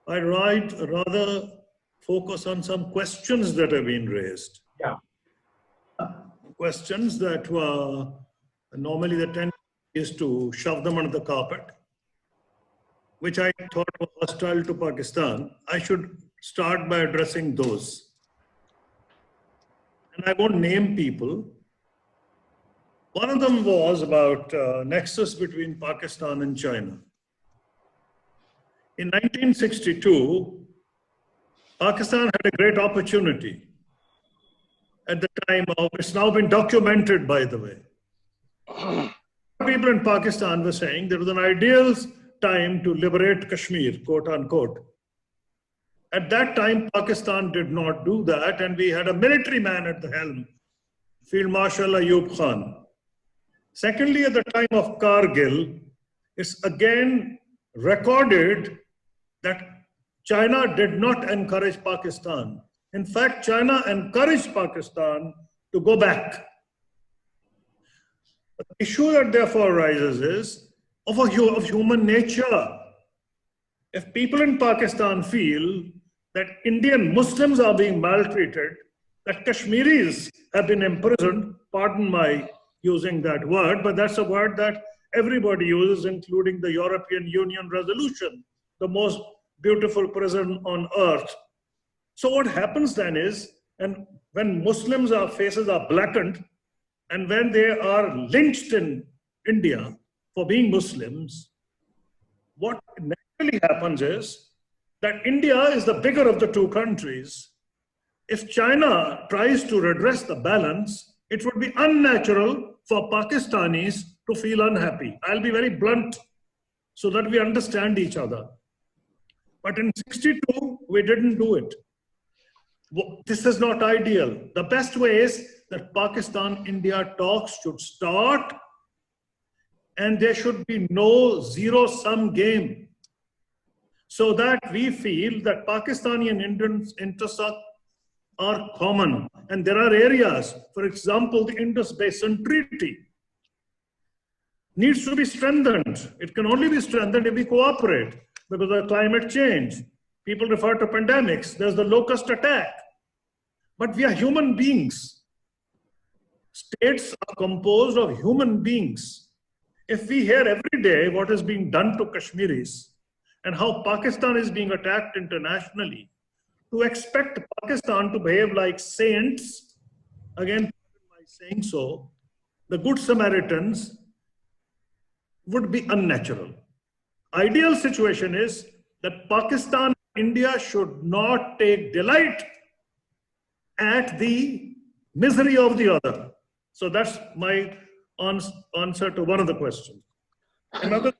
I rather focus on some questions that have been raised. Yeah. Questions that were normally the tendency is to shove them under the carpet, which I thought were hostile to Pakistan. I should start by addressing those. And I won't name people. One of them was about nexus between Pakistan and China. In 1962, Pakistan had a great opportunity at the time of, it's now been documented, by the way. People in Pakistan were saying there was an ideal time to liberate Kashmir, quote unquote. At that time, Pakistan did not do that, and we had a military man at the helm, Field Marshal Ayub Khan. Secondly, at the time of Kargil, it's again recorded that China did not encourage Pakistan. In fact, China encouraged Pakistan to go back. The issue that therefore arises is of human nature. If people in Pakistan feel that Indian Muslims are being maltreated, that Kashmiris have been imprisoned, pardon my using that word, but that's a word that everybody uses, including the European Union resolution, the most beautiful prison on earth. So what happens then is, and when Muslims' faces are blackened, and when they are lynched in India for being Muslims, what naturally happens is that India is the bigger of the two countries. If China tries to redress the balance, it would be unnatural for Pakistanis to feel unhappy. I'll be very blunt. so that we understand each other. But in 62, we didn't do it. This is not ideal. The best way is that Pakistan-India talks should start, and there should be no zero-sum game, so that we feel that Pakistani and Indian interests are common. And there are areas, for example, the Indus Basin Treaty needs to be strengthened. It can only be strengthened if we cooperate because of climate change. People refer to pandemics. There's the locust attack. But we are human beings. States are composed of human beings. If we hear every day what is being done to Kashmiris and how Pakistan is being attacked internationally, to expect Pakistan to behave like saints, again, by saying so, the Good Samaritans, would be unnatural. Ideal situation is that Pakistan and India should not take delight at the misery of the other. So that's my answer to one of the questions. Another,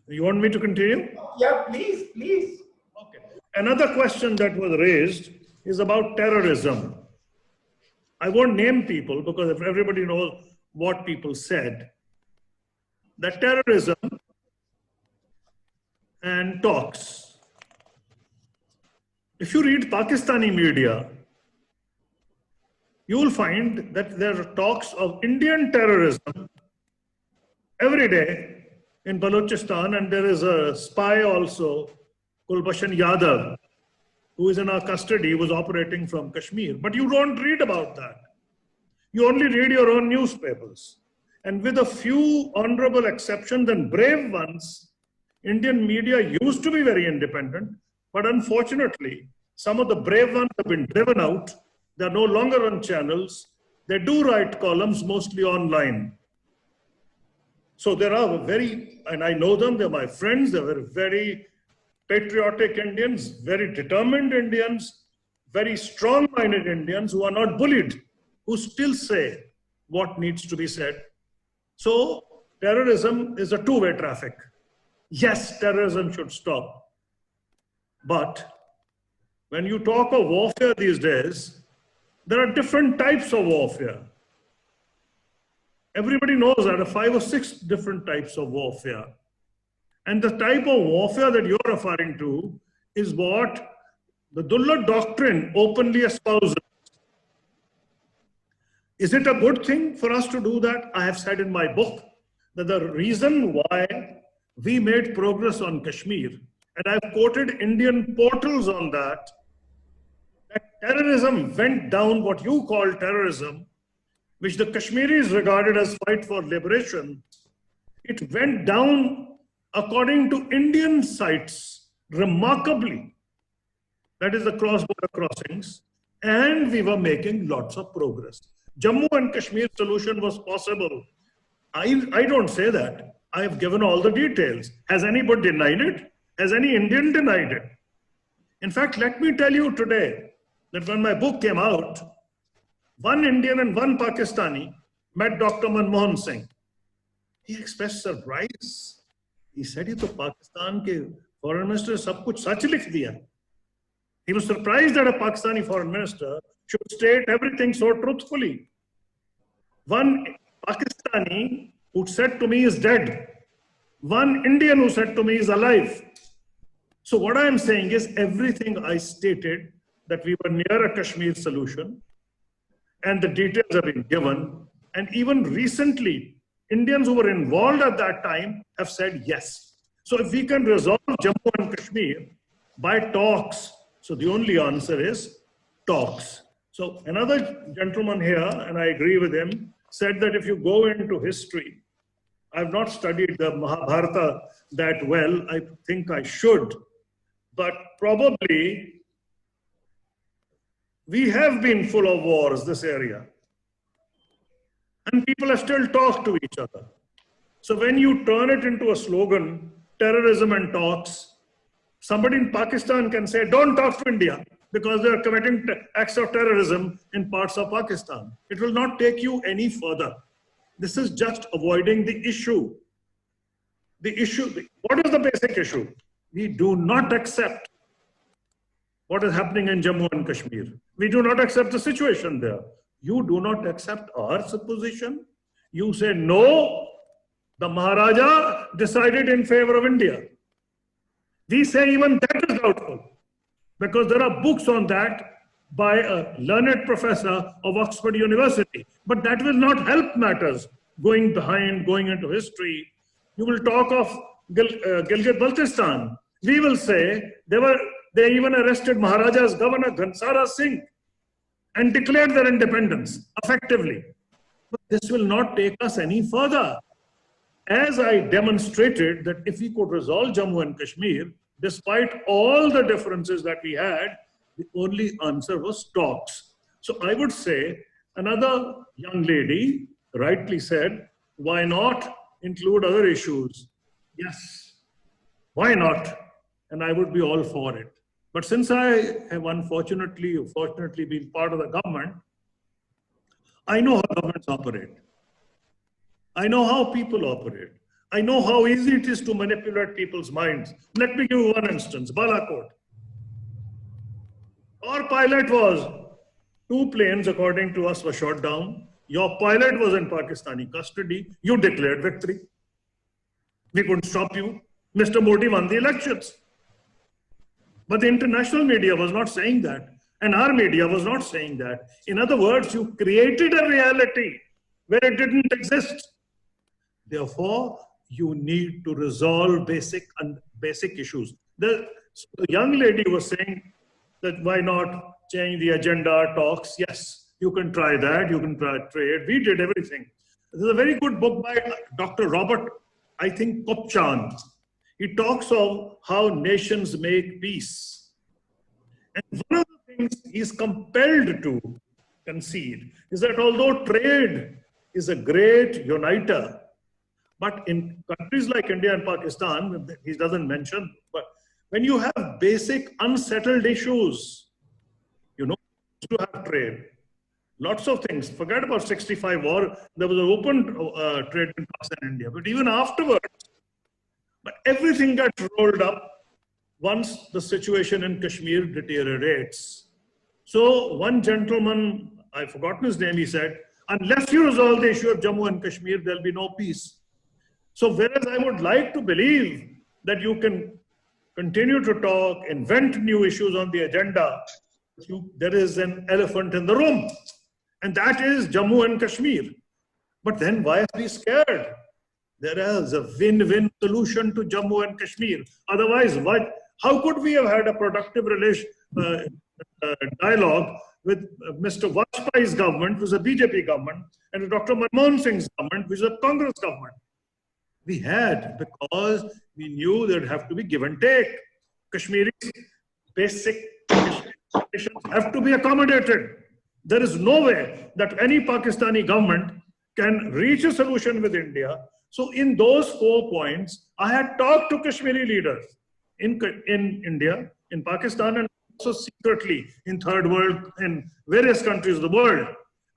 you want me to continue? Yeah, please, please. Okay. Another question that was raised is about terrorism. I won't name people because if everybody knows what people said, that terrorism and talks. If you read Pakistani media, you will find that there are talks of Indian terrorism every day in Balochistan, and there is a spy also, Kulbhushan Yadav, who is in our custody, was operating from Kashmir. But you don't read about that. You only read your own newspapers. And with a few honorable exceptions and brave ones, Indian media used to be very independent, but unfortunately, some of the brave ones have been driven out. They're no longer on channels. They do write columns, mostly online. So there are very, and I know them, they're my friends, they're very patriotic Indians, very determined Indians, very strong-minded Indians who are not bullied, who still say what needs to be said. So terrorism is a two-way traffic. Yes, terrorism should stop. But when you talk of warfare these days, there are different types of warfare. Everybody knows there are 5 or 6 different types of warfare. And the type of warfare that you're referring to is what the Dullah doctrine openly espouses. Is it a good thing for us to do that? I have said in my book that the reason why we made progress on Kashmir, and I've quoted Indian portals on that terrorism went down, what you call terrorism, which the Kashmiris regarded as fight for liberation, it went down according to Indian sites remarkably. That is the cross-border crossings, and we were making lots of progress. Jammu and Kashmir solution was possible. I don't say that. I have given all the details. Has anybody denied it? Has any Indian denied it? In fact, let me tell you today that when my book came out, one Indian and one Pakistani met Dr. Manmohan Singh. He expressed surprise. He said, "Ye to Pakistan ke foreign minister sab kuch sach likh diya." He was surprised that a Pakistani foreign minister should state everything so truthfully. One Pakistani who said to me is dead. One Indian who said to me is alive. So what I am saying is everything I stated that we were near a Kashmir solution and the details have been given. And even recently, Indians who were involved at that time have said yes. So if we can resolve Jammu and Kashmir by talks, so the only answer is talks. So another gentleman here, and I agree with him, said that if you go into history, I've not studied the Mahabharata that well, I think I should, but probably we have been full of wars, this area. And people have still talked to each other. So when you turn it into a slogan, terrorism and talks, somebody in Pakistan can say, don't talk to India because they're committing acts of terrorism in parts of Pakistan. It will not take you any further. This is just avoiding the issue. the issue, what is the basic issue? We do not accept what is happening in Jammu and Kashmir. We do not accept the situation there. You do not accept our supposition. You say, no, the Maharaja decided in favor of India. We say even that is doubtful, because there are books on that by a learned professor of Oxford University. But that will not help matters going into history. You will talk of Gilgit-Baltistan. We will say they even arrested Maharaja's governor Ghansara Singh and declared their independence effectively. But this will not take us any further. As I demonstrated that if we could resolve Jammu and Kashmir, despite all the differences that we had, the only answer was talks. So I would say another young lady rightly said, why not include other issues? Yes, why not? And I would be all for it. But since I have unfortunately or fortunately been part of the government, I know how governments operate. I know how people operate. I know how easy it is to manipulate people's minds. Let me give you one instance, Balakot. Our pilot was, 2 planes according to us were shot down. Your pilot was in Pakistani custody. You declared victory. We couldn't stop you. Mr. Modi won the elections. But the international media was not saying that. And our media was not saying that. In other words, you created a reality where it didn't exist. Therefore, you need to resolve basic issues. The young lady was saying that why not change the agenda, talks. Yes, you can try that. You can try trade. We did everything. There's a very good book by Dr. Robert, I think, Kopchan. He talks of how nations make peace. And one of the things he's compelled to concede is that although trade is a great uniter, but in countries like India and Pakistan, he doesn't mention, but when you have basic unsettled issues, you know, to have trade. Lots of things. Forget about 65 war. There was an open trade in Pakistan and India. But even afterwards, but everything got rolled up once the situation in Kashmir deteriorates. So one gentleman, I've forgotten his name, he said, unless you resolve the issue of Jammu and Kashmir, there'll be no peace. So whereas I would like to believe that you can continue to talk, invent new issues on the agenda, there is an elephant in the room, and that is Jammu and Kashmir. But then why are we scared? There is a win-win solution to Jammu and Kashmir. Otherwise, how could we have had a productive dialogue with Mr. Vajpayee's government, which was a BJP government, and Dr. Manmohan Singh's government, which was a Congress government? We had, because we knew there'd have to be give and take. Kashmiri's basic conditions have to be accommodated. There is no way that any Pakistani government can reach a solution with India. So in those 4 points, I had talked to Kashmiri leaders in India, in Pakistan, and also secretly in third world, in various countries of the world.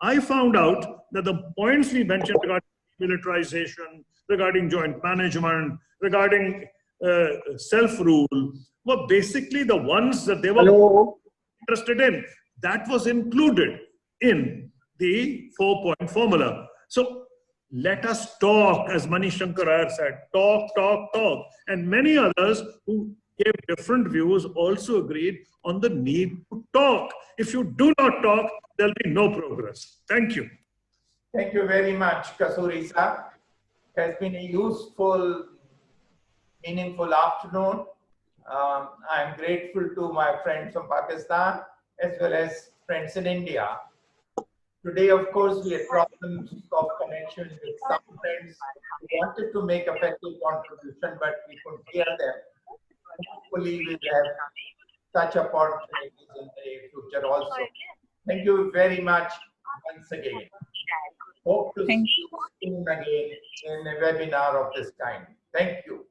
I found out that the points we mentioned regarding militarization, regarding joint management, regarding self-rule, were basically the ones that they were interested in. That was included in the 4-point formula. So let us talk, as Manish Shankar Iyer said, talk, talk, talk. And many others who gave different views also agreed on the need to talk. If you do not talk, there'll be no progress. Thank you. Thank you very much, Kasuri sir. It has been a useful, meaningful afternoon. I'm grateful to my friends from Pakistan as well as friends in India. Today, of course, we had problems of connection with some friends who wanted to make effective contribution, but we couldn't hear them. Hopefully, we'll have such opportunities in the future also. Thank you very much once again. Hope to see you soon again in a webinar of this kind. Thank you.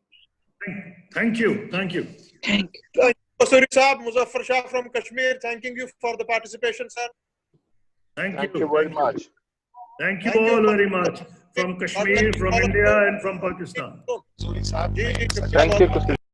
Thank you. Thank you. Thank you. Kasuri Saab, Muzaffar Shah from Kashmir, thanking you for the participation, sir. Thank you very much. Thank you all very much. from Kashmir, from India, and from Pakistan. Thank you, Kushal.